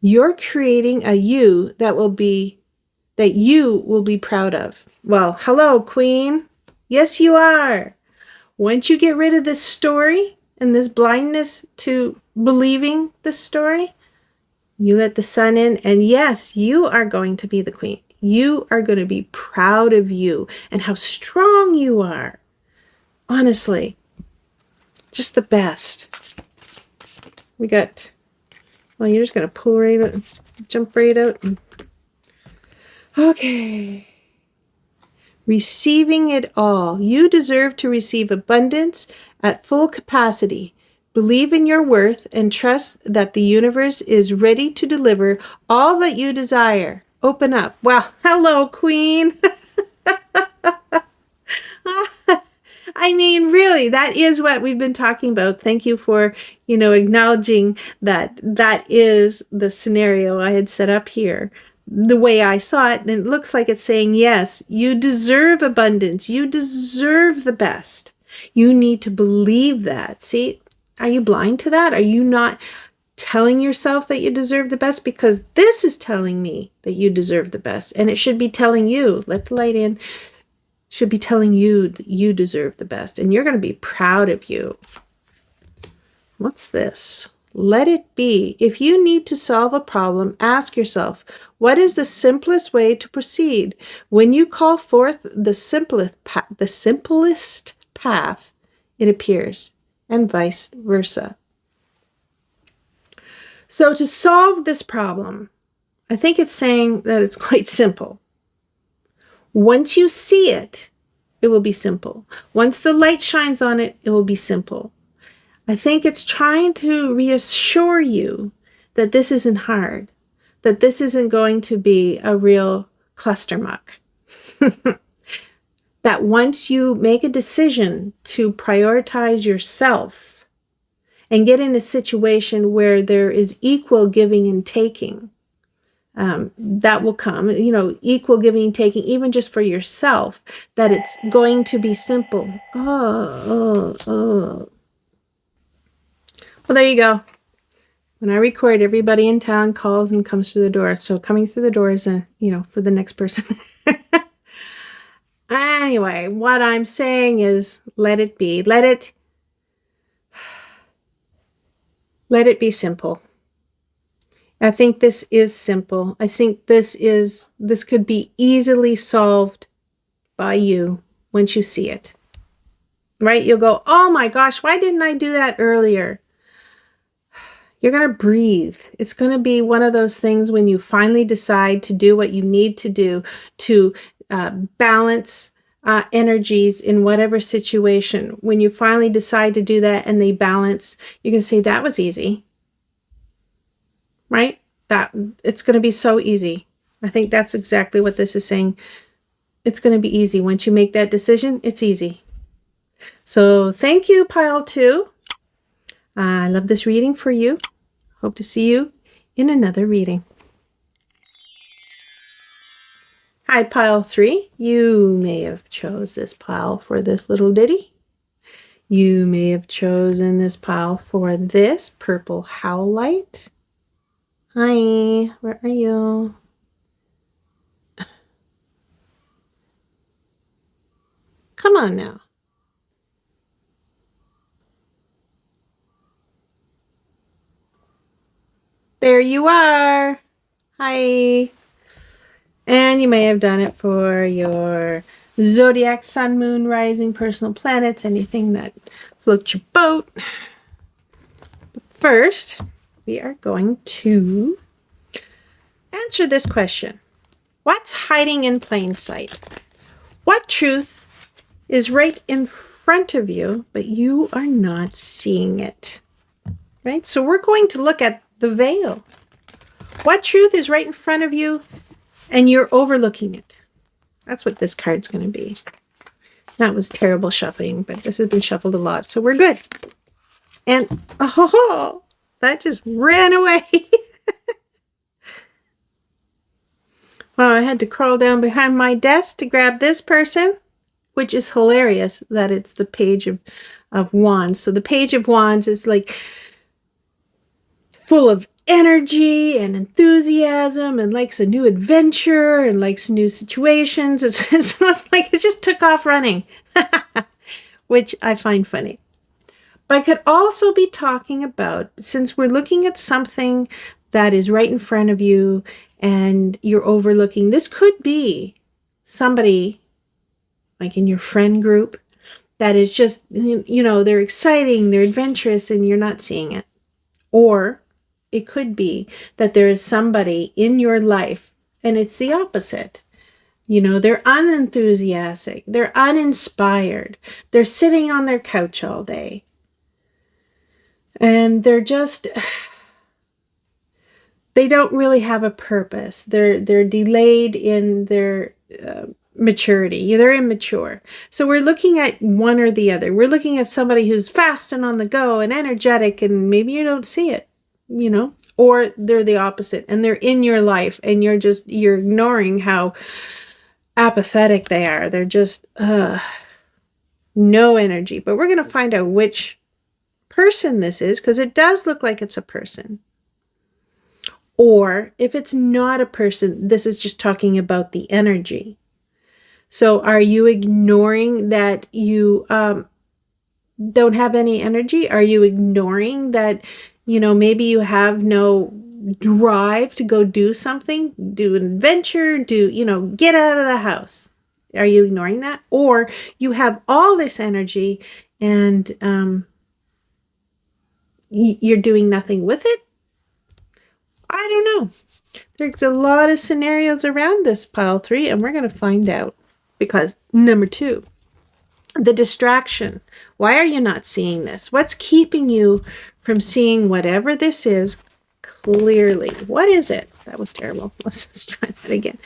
You're creating a you that you will be proud of. Well, hello, Queen. Yes, you are. Once you get rid of this story and this blindness to believing this story, you let the sun in, and yes, you are going to be the Queen. You are going to be proud of you and how strong you are. Honestly. Just the best. We got, well, you're just going to pull right out, jump right out. Okay. Receiving it all. You deserve to receive abundance at full capacity. Believe in your worth and trust that the universe is ready to deliver all that you desire. Open up. Well, hello, Queen. I mean, really, that is what we've been talking about. Thank you for, acknowledging that that is the scenario I had set up here, the way I saw it. And it looks like it's saying, yes, you deserve abundance. You deserve the best. You need to believe that. See, are you blind to that? Are you not telling yourself that you deserve the best? Because this is telling me that you deserve the best. And it should be telling you, let the light in, should be telling you that you deserve the best, and you're going to be proud of you. What's this? Let it be. If you need to solve a problem, ask yourself, what is the simplest way to proceed? When you call forth the simplest path, it appears, and vice versa. So to solve this problem, I think it's saying that it's quite simple. Once you see it, it will be simple. Once the light shines on it, it will be simple. I think it's trying to reassure you that this isn't hard, that this isn't going to be a real cluster muck. That once you make a decision to prioritize yourself and get in a situation where there is equal giving and taking, that will come, equal giving and taking, even just for yourself, that it's going to be simple. Well, there you go. When I record, everybody in town calls and comes through the door. So coming through the door is, for the next person. Anyway, what I'm saying is let it be. Let it be simple. I think this is simple. I think this could be easily solved by you once you see it. Right? You'll go, oh my gosh, why didn't I do that earlier? You're going to breathe. It's going to be one of those things when you finally decide to do what you need to do to balance energies in whatever situation. When you finally decide to do that and they balance, you can say that was easy, right? That it's going to be so easy. I think that's exactly what this is saying. It's going to be easy. Once you make that decision, it's easy. So thank you, pile 2. I love this reading for you. Hope to see you in another reading. Hi, pile 3. You may have chose this pile for this little ditty. You may have chosen this pile for this purple howlite. Hi, where are you? Come on now. There you are. Hi. And you may have done it for your zodiac, sun, moon, rising, personal planets, anything that floats your boat. But first, we are going to answer this question. What's hiding in plain sight? What truth is right in front of you, but you are not seeing it? Right? So we're going to look at the veil. What truth is right in front of you and you're overlooking it? That's what this card's going to be. That was terrible shuffling, but this has been shuffled a lot, so we're good. And, oh, that just ran away. Well, I had to crawl down behind my desk to grab this person, which is hilarious that it's the Page of Wands. So the Page of Wands is like full of energy and enthusiasm and likes a new adventure and likes new situations. It's almost like it just took off running, which I find funny. But I could also be talking about, since we're looking at something that is right in front of you and you're overlooking, this could be somebody like in your friend group that is just, they're exciting, they're adventurous, and you're not seeing it. Or it could be that there is somebody in your life and it's the opposite. They're unenthusiastic, they're uninspired, they're sitting on their couch all day. And they're just, they don't really have a purpose. They're delayed in their maturity. They're immature. So we're looking at one or the other. We're looking at somebody who's fast and on the go and energetic, and maybe you don't see it, or they're the opposite and they're in your life and you're ignoring how apathetic they are. They're just no energy. But we're going to find out which person this is, because it does look like it's a person. Or if it's not a person, this is just talking about the energy. So are you ignoring that you don't have any energy? Are you ignoring that, maybe you have no drive to go do something, do an adventure, get out of the house? Are you ignoring that? Or you have all this energy and you're doing nothing with it? I don't know. There's a lot of scenarios around this pile 3, and we're going to find out. Because number 2, the distraction. Why are you not seeing this? What's keeping you from seeing whatever this is clearly? What is it? That was terrible. Let's try that again.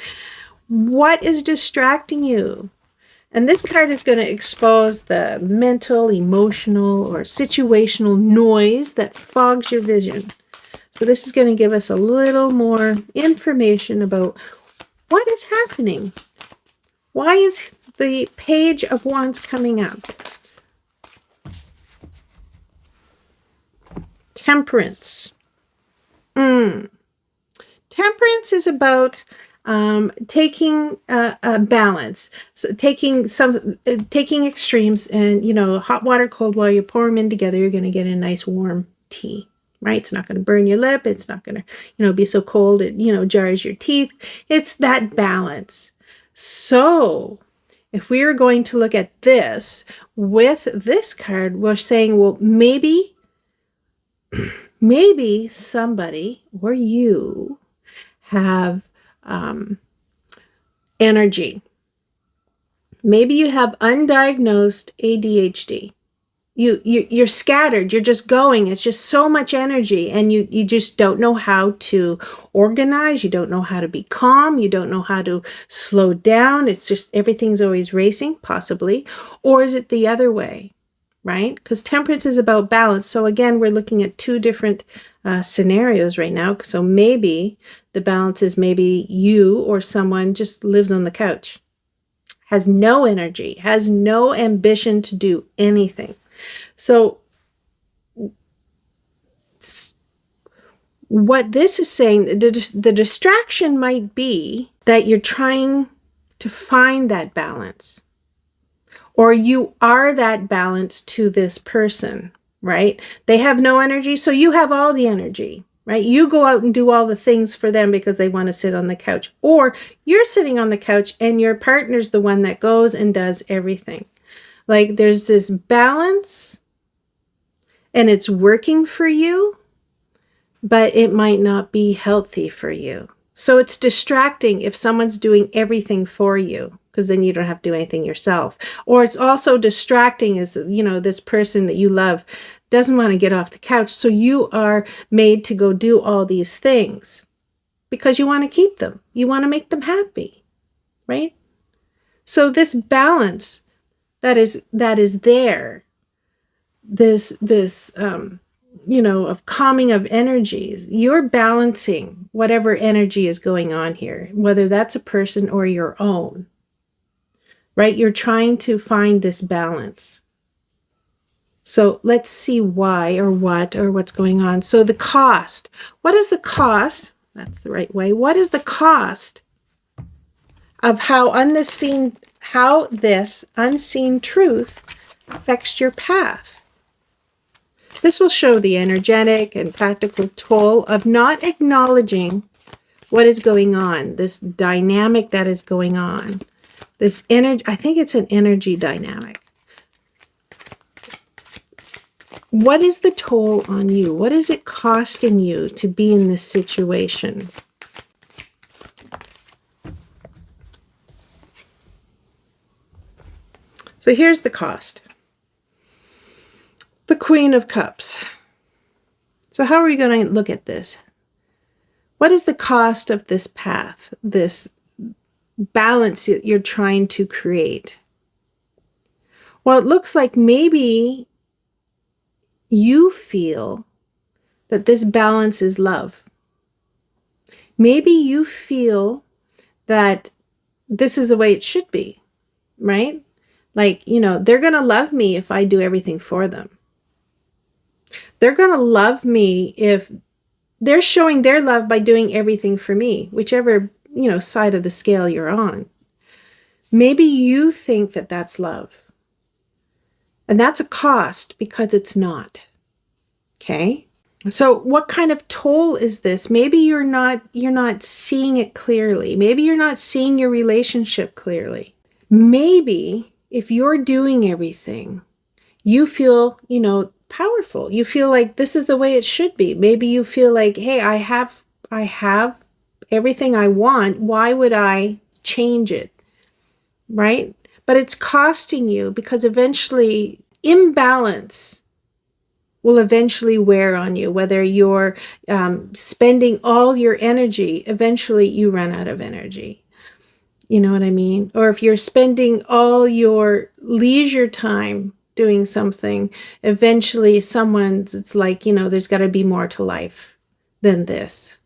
What is distracting you? And this card is going to expose the mental, emotional, or situational noise that fogs your vision. So this is going to give us a little more information about what is happening. Why is the Page of Wands coming up? Temperance. Temperance is about taking a balance, so taking extremes, and hot water, cold water, you pour them in together, you're going to get a nice warm tea, right? It's not going to burn your lip, it's not going to be so cold it jars your teeth. It's that balance. So if we are going to look at this with this card, we're saying, well, maybe maybe somebody or you have energy. Maybe you have undiagnosed ADHD. You're scattered. You're just going. It's just so much energy, and you just don't know how to organize. You don't know how to be calm. You don't know how to slow down. It's just everything's always racing, possibly. Or is it the other way, right? Because temperance is about balance. So again, we're looking at two different scenarios right now. So maybe the balance is maybe you or someone just lives on the couch, has no energy, has no ambition to do anything. So what this is saying, the distraction might be that you're trying to find that balance, or you are that balance to this person, right? They have no energy, so you have all the energy, right? You go out and do all the things for them because they want to sit on the couch, or you're sitting on the couch and your partner's the one that goes and does everything. Like there's this balance and it's working for you, but it might not be healthy for you. So it's distracting if someone's doing everything for you, because then you don't have to do anything yourself. Or it's also distracting as, this person that you love doesn't want to get off the couch. So you are made to go do all these things because you want to keep them. You want to make them happy, right? So this balance that is there, this of calming of energies, you're balancing whatever energy is going on here, whether that's a person or your own, right? You're trying to find this balance. So let's see why or what's going on. So the cost, what is the cost? That's the right way. What is the cost of how this unseen truth affects your path? This will show the energetic and practical toll of not acknowledging what is going on, this dynamic that is going on. This energy, I think it's an energy dynamic. What is the toll on you? What is it costing you to be in this situation? So here's the cost. The Queen of Cups. So how are we going to look at this? What is the cost of this path, this balance you're trying to create? Well, it looks like maybe you feel that this balance is love. Maybe you feel that this is the way it should be, right? Like, they're going to love me if I do everything for them. They're going to love me if they're showing their love by doing everything for me, whichever, side of the scale you're on. Maybe you think that that's love. And that's a cost because it's not. Okay? So what kind of toll is this? Maybe you're not seeing it clearly. Maybe you're not seeing your relationship clearly. Maybe if you're doing everything, you feel, powerful. You feel like this is the way it should be. Maybe you feel like, hey, I have everything I want. Why would I change it? Right? But it's costing you because eventually imbalance will eventually wear on you. Whether you're spending all your energy, eventually you run out of energy. You know what I mean? Or if you're spending all your leisure time doing something, eventually it's like, there's got to be more to life than this.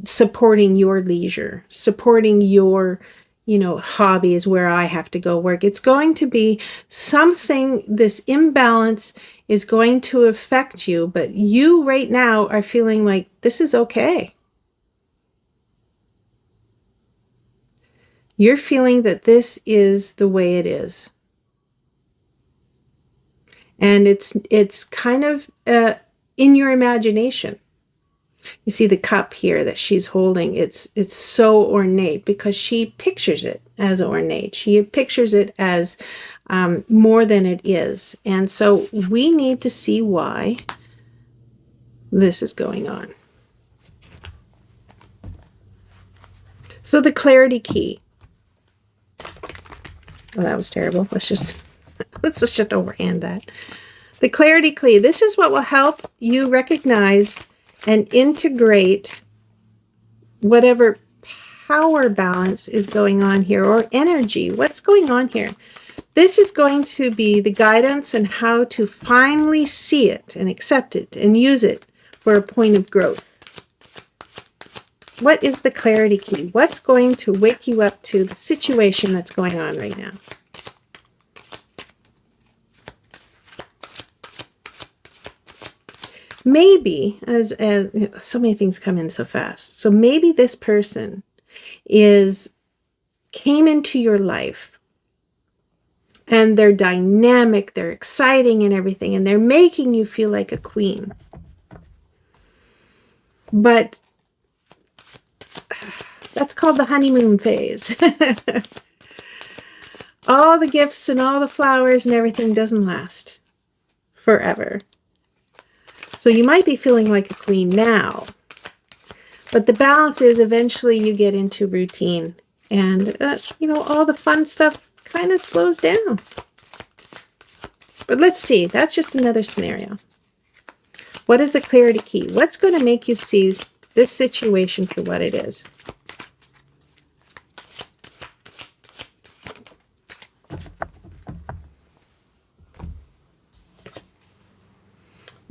Supporting your leisure, supporting your, hobbies where I have to go work. It's going to be something, this imbalance is going to affect you, but you right now are feeling like this is okay. You're feeling that this is the way it is. And it's kind of in your imagination. You see the cup here that she's holding. It's so ornate because she pictures it as ornate. She pictures it as more than it is. And so we need to see why this is going on. So the clarity key. Oh, that was terrible. Let's just overhand that. The clarity key. This is what will help you recognize and integrate whatever power balance is going on here, or energy. What's going on here? This is going to be the guidance on how to finally see it and accept it and use it for a point of growth. What is the clarity key? What's going to wake you up to the situation that's going on right now? Maybe, as so many things come in so fast. So maybe this person came into your life and they're dynamic, they're exciting and everything, and they're making you feel like a queen. But that's called the honeymoon phase. All the gifts and all the flowers and everything doesn't last forever. So you might be feeling like a queen now, but the balance is eventually you get into routine and, all the fun stuff kind of slows down. But let's see, that's just another scenario. What is the clarity key? What's going to make you see this situation for what it is?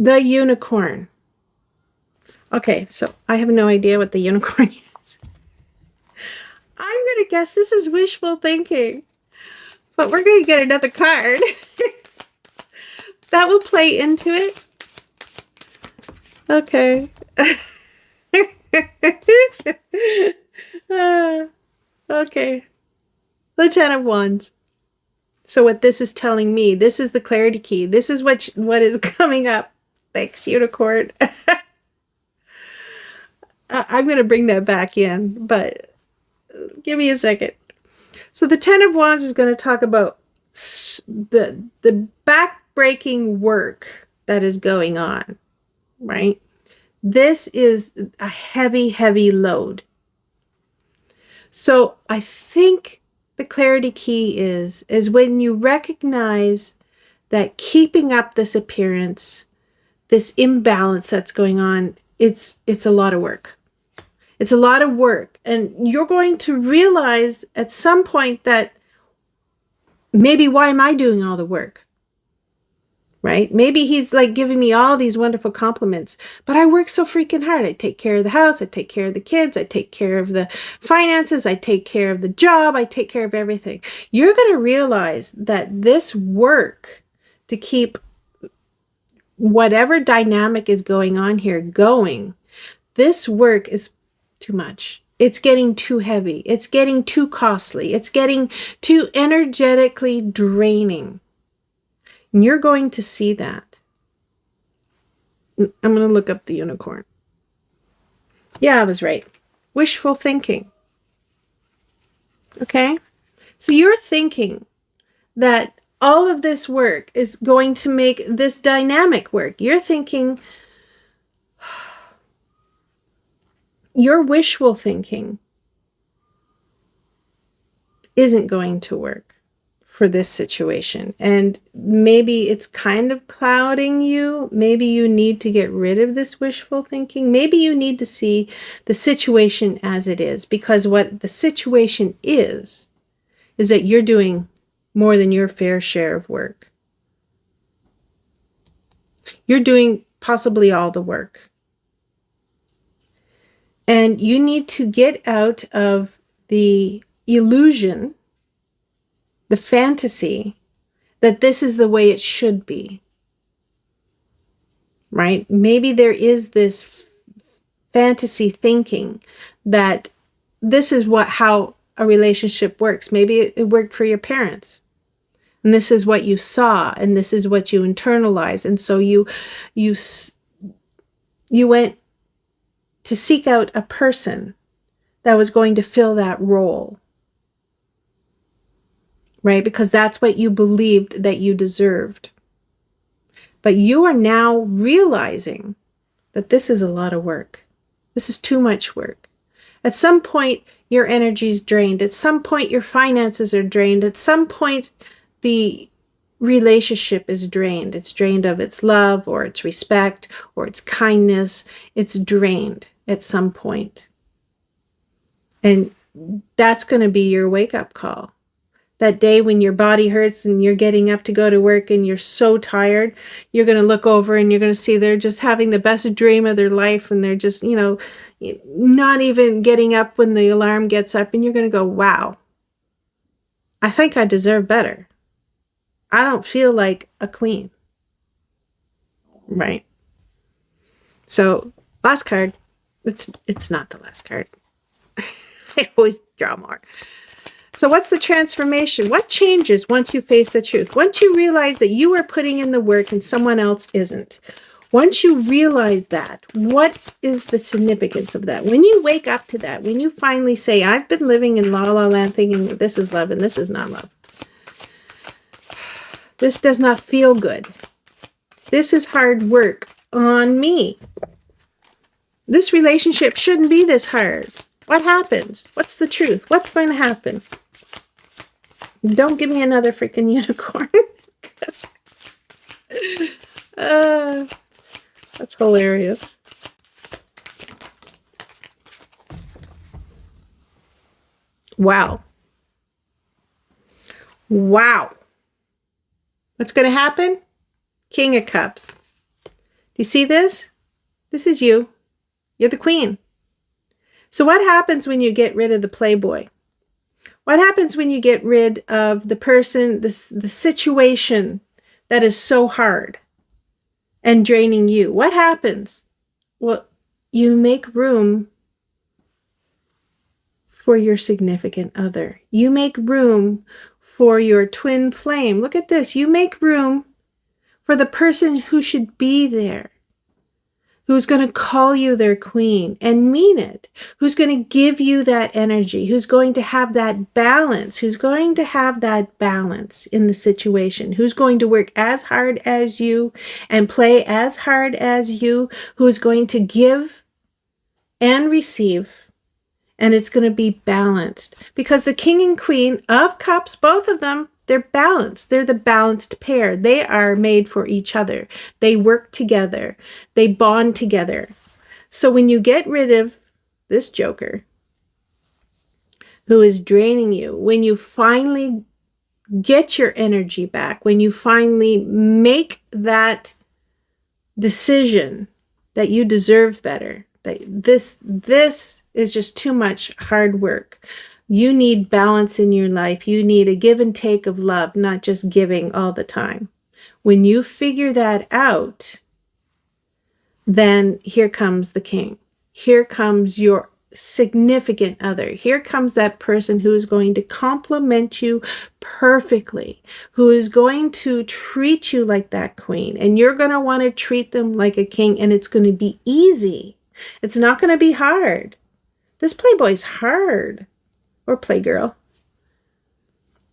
The unicorn. Okay, so I have no idea what the unicorn is. I'm going to guess this is wishful thinking. But we're going to get another card. That will play into it. Okay. Okay. The Ten of Wands. So what this is telling me, this is the clarity key. This is what is coming up. Thanks, unicorn. I'm going to bring that back in, but give me a second. So the Ten of Wands is going to talk about the back-breaking work that is going on, right? This is a heavy, heavy load. So I think the clarity key is when you recognize that keeping up this appearance, this imbalance that's going on, it's a lot of work. It's a lot of work. And you're going to realize at some point that maybe why am I doing all the work? Right? Maybe he's like giving me all these wonderful compliments, but I work so freaking hard. I take care of the house. I take care of the kids. I take care of the finances. I take care of the job. I take care of everything. You're going to realize that this work to keep whatever dynamic is going on here going, this work is too much. It's getting too heavy. It's getting too costly. It's getting too energetically draining. And you're going to see that. I'm going to look up the unicorn. Yeah, I was right. Wishful thinking. Okay? So you're thinking that all of this work is going to make this dynamic work. You're thinking, your wishful thinking isn't going to work for this situation. And maybe it's kind of clouding you. Maybe you need to get rid of this wishful thinking. Maybe you need to see the situation as it is, because what the situation is that you're doing more than your fair share of work. You're doing possibly all the work. And you need to get out of the illusion, the fantasy, that this is the way it should be. Right? Maybe there is this fantasy thinking that this is how a relationship works. Maybe it worked for your parents. And this is what you saw, and this is what you internalized. And so you went to seek out a person that was going to fill that role. Right? Because that's what you believed that you deserved. But you are now realizing that this is a lot of work. This is too much work. At some point, your energy is drained. At some point, your finances are drained. At some point, the relationship is drained. It's drained of its love or its respect or its kindness. It's drained at some point. And that's going to be your wake-up call. That day when your body hurts and you're getting up to go to work and you're so tired, you're going to look over and you're going to see they're just having the best dream of their life, and they're just, not even getting up when the alarm gets up, and you're going to go, wow, I think I deserve better. I don't feel like a queen. Right? So, last card. It's not the last card. I always draw more. So what's the transformation? What changes once you face the truth? Once you realize that you are putting in the work and someone else isn't. Once you realize that, what is the significance of that? When you wake up to that, when you finally say, I've been living in la la land thinking this is love and this is not love. This does not feel good. This is hard work on me. This relationship shouldn't be this hard. What happens? What's the truth? What's going to happen? Don't give me another freaking unicorn. That's hilarious. Wow. Wow. What's going to happen? King of Cups. Do you see this? This is you. You're the queen. So what happens when you get rid of the playboy? What happens when you get rid of the person, the situation that is so hard and draining you? What happens? Well, you make room for your significant other. You make room for your twin flame. Look at this. You make room for the person who should be there, who's going to call you their queen and mean it, who's going to give you that energy, who's going to have that balance, in the situation, who's going to work as hard as you and play as hard as you, who's going to give and receive, and it's going to be balanced. Because the king and queen of cups, both of them, they're balanced. They're the balanced pair. They are made for each other. They work together. They bond together. So when you get rid of this joker who is draining you, when you finally get your energy back, when you finally make that decision that you deserve better, that this is just too much hard work. You need balance in your life. You need a give and take of love, not just giving all the time. When you figure that out, then here comes the king. Here comes your significant other. Here comes that person who is going to complement you perfectly, who is going to treat you like that queen. And you're going to want to treat them like a king, and it's going to be easy. It's not going to be hard. This playboy's hard. Or playgirl.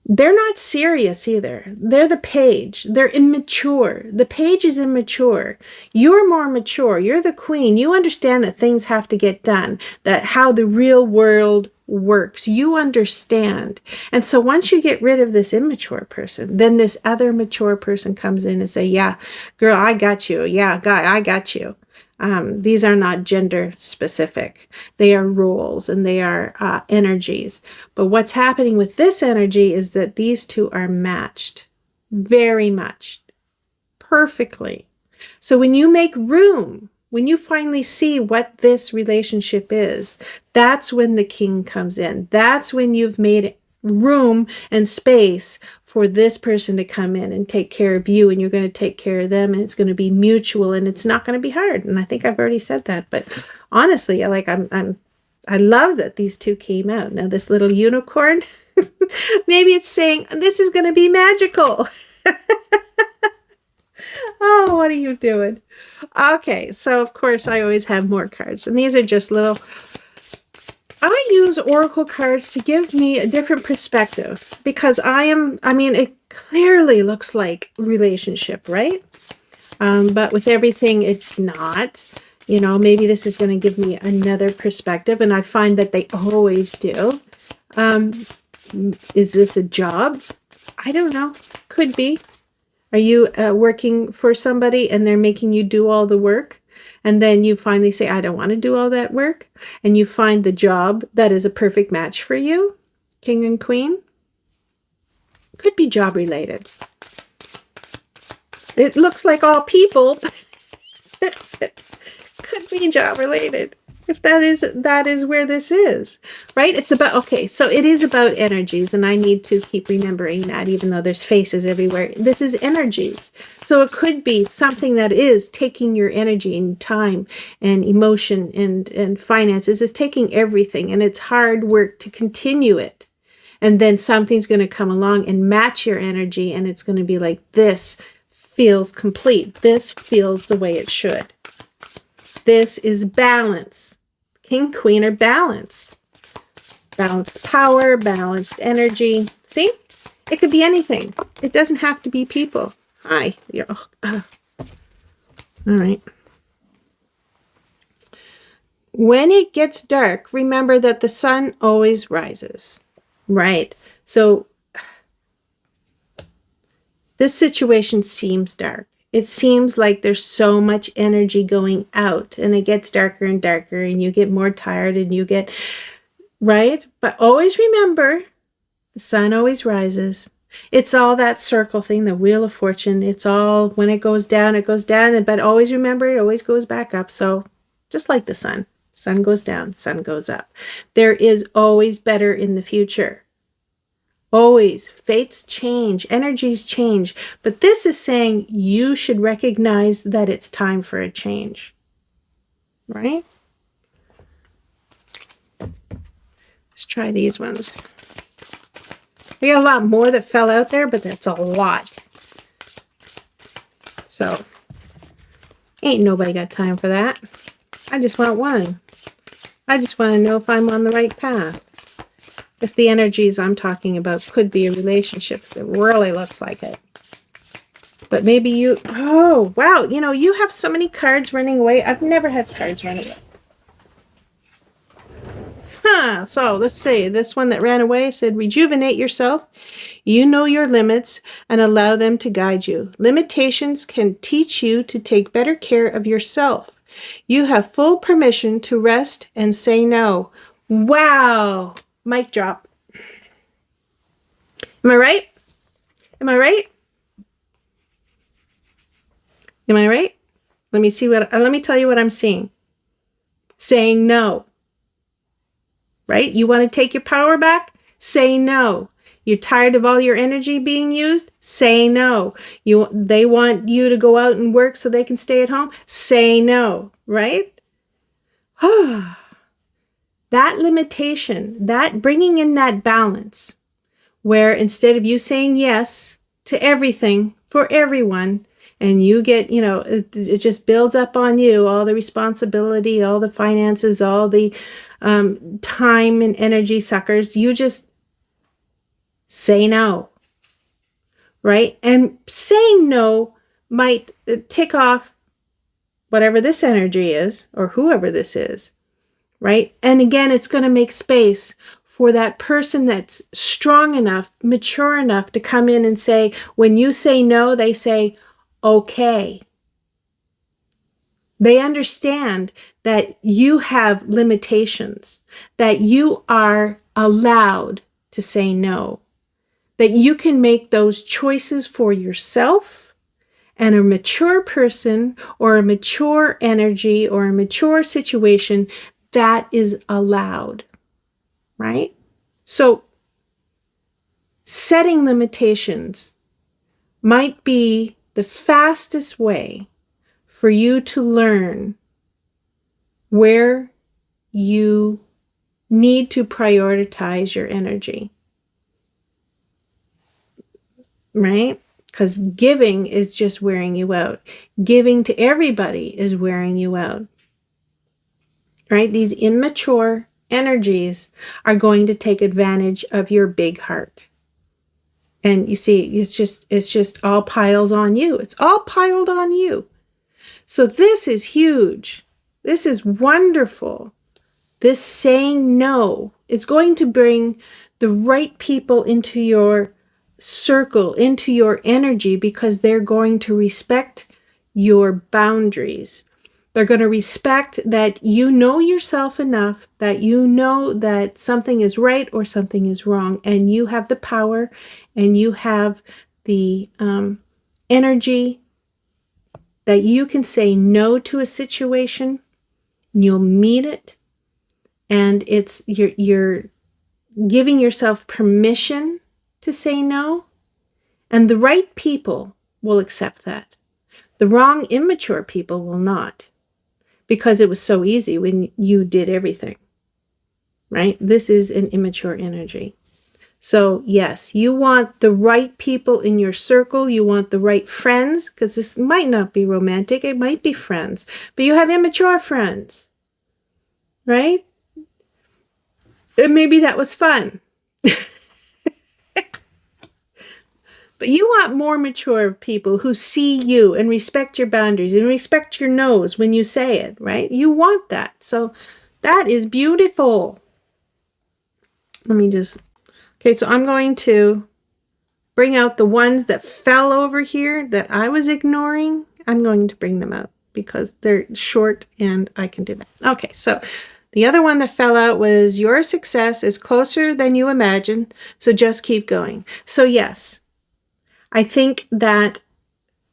They're not serious either. They're the page. They're immature. The page is immature. You're more mature. You're the queen. You understand that things have to get done, that how the real world works. You understand. And so once you get rid of this immature person, then this other mature person comes in and say, yeah, girl, I got you. Yeah, guy, I got you. These are not gender specific. They are roles and they are energies. But what's happening with this energy is that these two are matched, very matched, perfectly. So when you make room, when you finally see what this relationship is, that's when the king comes in. That's when you've made room and space for this person to come in and take care of you, and you're going to take care of them, and it's going to be mutual, and it's not going to be hard. And I think I've already said that, but honestly, I love that these two came out. Now this little unicorn, maybe it's saying this is going to be magical. Oh, what are you doing? Okay, so of course I always have more cards, and these are just little. I use oracle cards to give me a different perspective, because it clearly looks like relationship, right? But with everything, it's not. You know, maybe this is going to give me another perspective, and I find that they always do. Is this a job? I don't know. Could be. Are you working for somebody and they're making you do all the work? And then you finally say, I don't want to do all that work. And you find the job that is a perfect match for you, King and Queen. Could be job related. It looks like all people. Could be job related. If that is where this is, right? It's about, okay, so it is about energies, and I need to keep remembering that, even though there's faces everywhere. This is energies. So it could be something that is taking your energy and time and emotion and finances, is taking everything, and it's hard work to continue it. And then something's going to come along and match your energy, and it's going to be like, this feels complete. This feels the way it should. This is balance. King, Queen are balanced. Balanced power, balanced energy. See? It could be anything. It doesn't have to be people. Hi. All right. When it gets dark, remember that the sun always rises. Right. So this situation seems dark. It seems like there's so much energy going out, and it gets darker and darker, and you get more tired, and you get, right? But always remember, the sun always rises. It's all that circle thing, the Wheel of Fortune. It's all, when it goes down, but always remember, it always goes back up. So just like the sun goes down, sun goes up. There is always better in the future. Always. Fates change, energies change, but this is saying you should recognize that it's time for a change, right? Let's try these ones. We got a lot more that fell out there, but that's a lot. So, ain't nobody got time for that. I just want one. I just want to know if I'm on the right path. If the energies I'm talking about could be a relationship, it really looks like it. But maybe you, oh, wow, you know, you have so many cards running away. I've never had cards run away. So let's see. This one that ran away said, rejuvenate yourself. You know your limits and allow them to guide you. Limitations can teach you to take better care of yourself. You have full permission to rest and say no. Wow. Mic drop. Am I right? Am I right? Am I right? Let me tell you what I'm seeing. Saying no. Right? You want to take your power back? Say no. You're tired of all your energy being used? Say no. They want you to go out and work so they can stay at home? Say no. Right? That limitation, that bringing in that balance, where instead of you saying yes to everything for everyone, and you get, you know, it just builds up on you, all the responsibility, all the finances, all the time and energy suckers, you just say no, right? And saying no might tick off whatever this energy is, or whoever this is, right? And again, it's going to make space for that person that's strong enough, mature enough to come in and say, when you say no, they say, okay. They understand that you have limitations, that you are allowed to say no, that you can make those choices for yourself, and a mature person or a mature energy or a mature situation, that is allowed, right? So setting limitations might be the fastest way for you to learn where you need to prioritize your energy, right? Because giving is just wearing you out. Giving to everybody is wearing you out, right? These immature energies are going to take advantage of your big heart. And you see, it's just all piles on you. It's all piled on you. So this is huge. This is wonderful. This saying no is going to bring the right people into your circle, into your energy, because they're going to respect your boundaries. They're going to respect that you know yourself enough, that you know that something is right or something is wrong, and you have the power and you have the energy that you can say no to a situation, and you'll meet it, and it's you're giving yourself permission to say no, and the right people will accept that. The wrong, immature people will not, because it was so easy when you did everything, right? This is an immature energy. So yes, you want the right people in your circle. You want the right friends, because this might not be romantic. It might be friends, but you have immature friends, right? And maybe that was fun. But you want more mature people who see you and respect your boundaries and respect your no's when you say it, right? You want that. So that is beautiful. Let me just, okay, so I'm going to bring out the ones that fell over here that I was ignoring. I'm going to bring them out because they're short and I can do that. Okay, so the other one that fell out was your success is closer than you imagine, so just keep going. So yes, I think that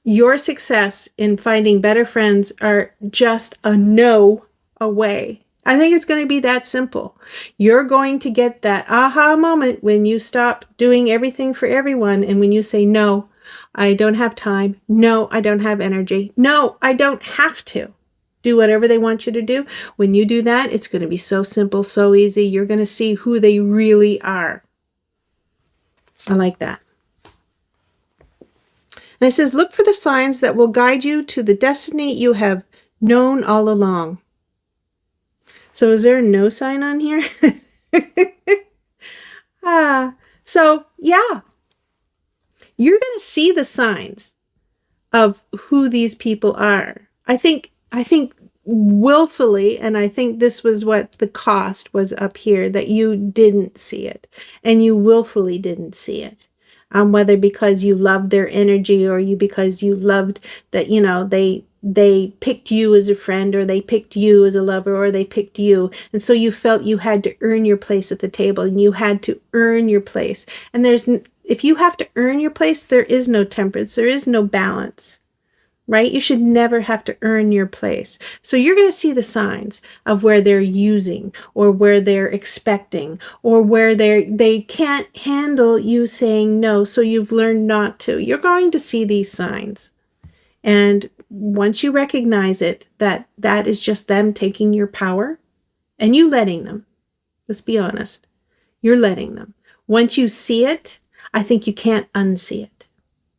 your success in finding better friends are just a no away. I think it's going to be that simple. You're going to get that aha moment when you stop doing everything for everyone and when you say, no, I don't have time. No, I don't have energy. No, I don't have to. Do whatever they want you to do. When you do that, it's going to be so simple, so easy. You're going to see who they really are. I like that. And it says, look for the signs that will guide you to the destiny you have known all along. So is there a no sign on here? So yeah, you're going to see the signs of who these people are. I think willfully, and I think this was what the cost was up here, that you didn't see it and you willfully didn't see it. Whether because you loved their energy or because you loved that, you know, they picked you as a friend or they picked you as a lover or they picked you. And so you felt you had to earn your place at the table and you had to earn your place. And if you have to earn your place, there is no temperance. There is no balance, right? You should never have to earn your place. So you're going to see the signs of where they're using or where they're expecting or where they can't handle you saying no. So you've learned not to. You're going to see these signs. And once you recognize it, that is just them taking your power and you letting them. Let's be honest. You're letting them. Once you see it, I think you can't unsee it.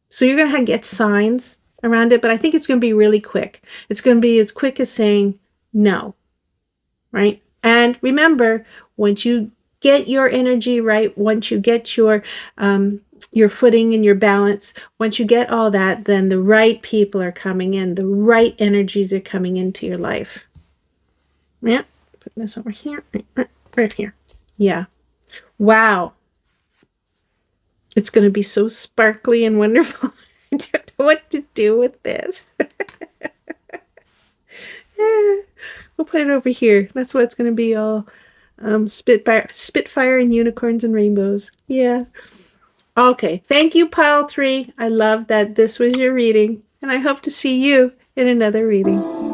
So you're going to get signs around it, but I think it's going to be really quick. It's going to be as quick as saying no, right? And remember, once you get your energy right, once you get your footing and your balance, once you get all that, then the right people are coming in. The right energies are coming into your life. Yeah, put this over here, right here. Yeah. Wow. It's going to be so sparkly and wonderful. I don't know what to do with this. We'll put it over here. That's what it's going to be, all spitfire and unicorns and rainbows. Yeah. Okay. Thank you, Pile 3. I love that this was your reading, and I hope to see you in another reading.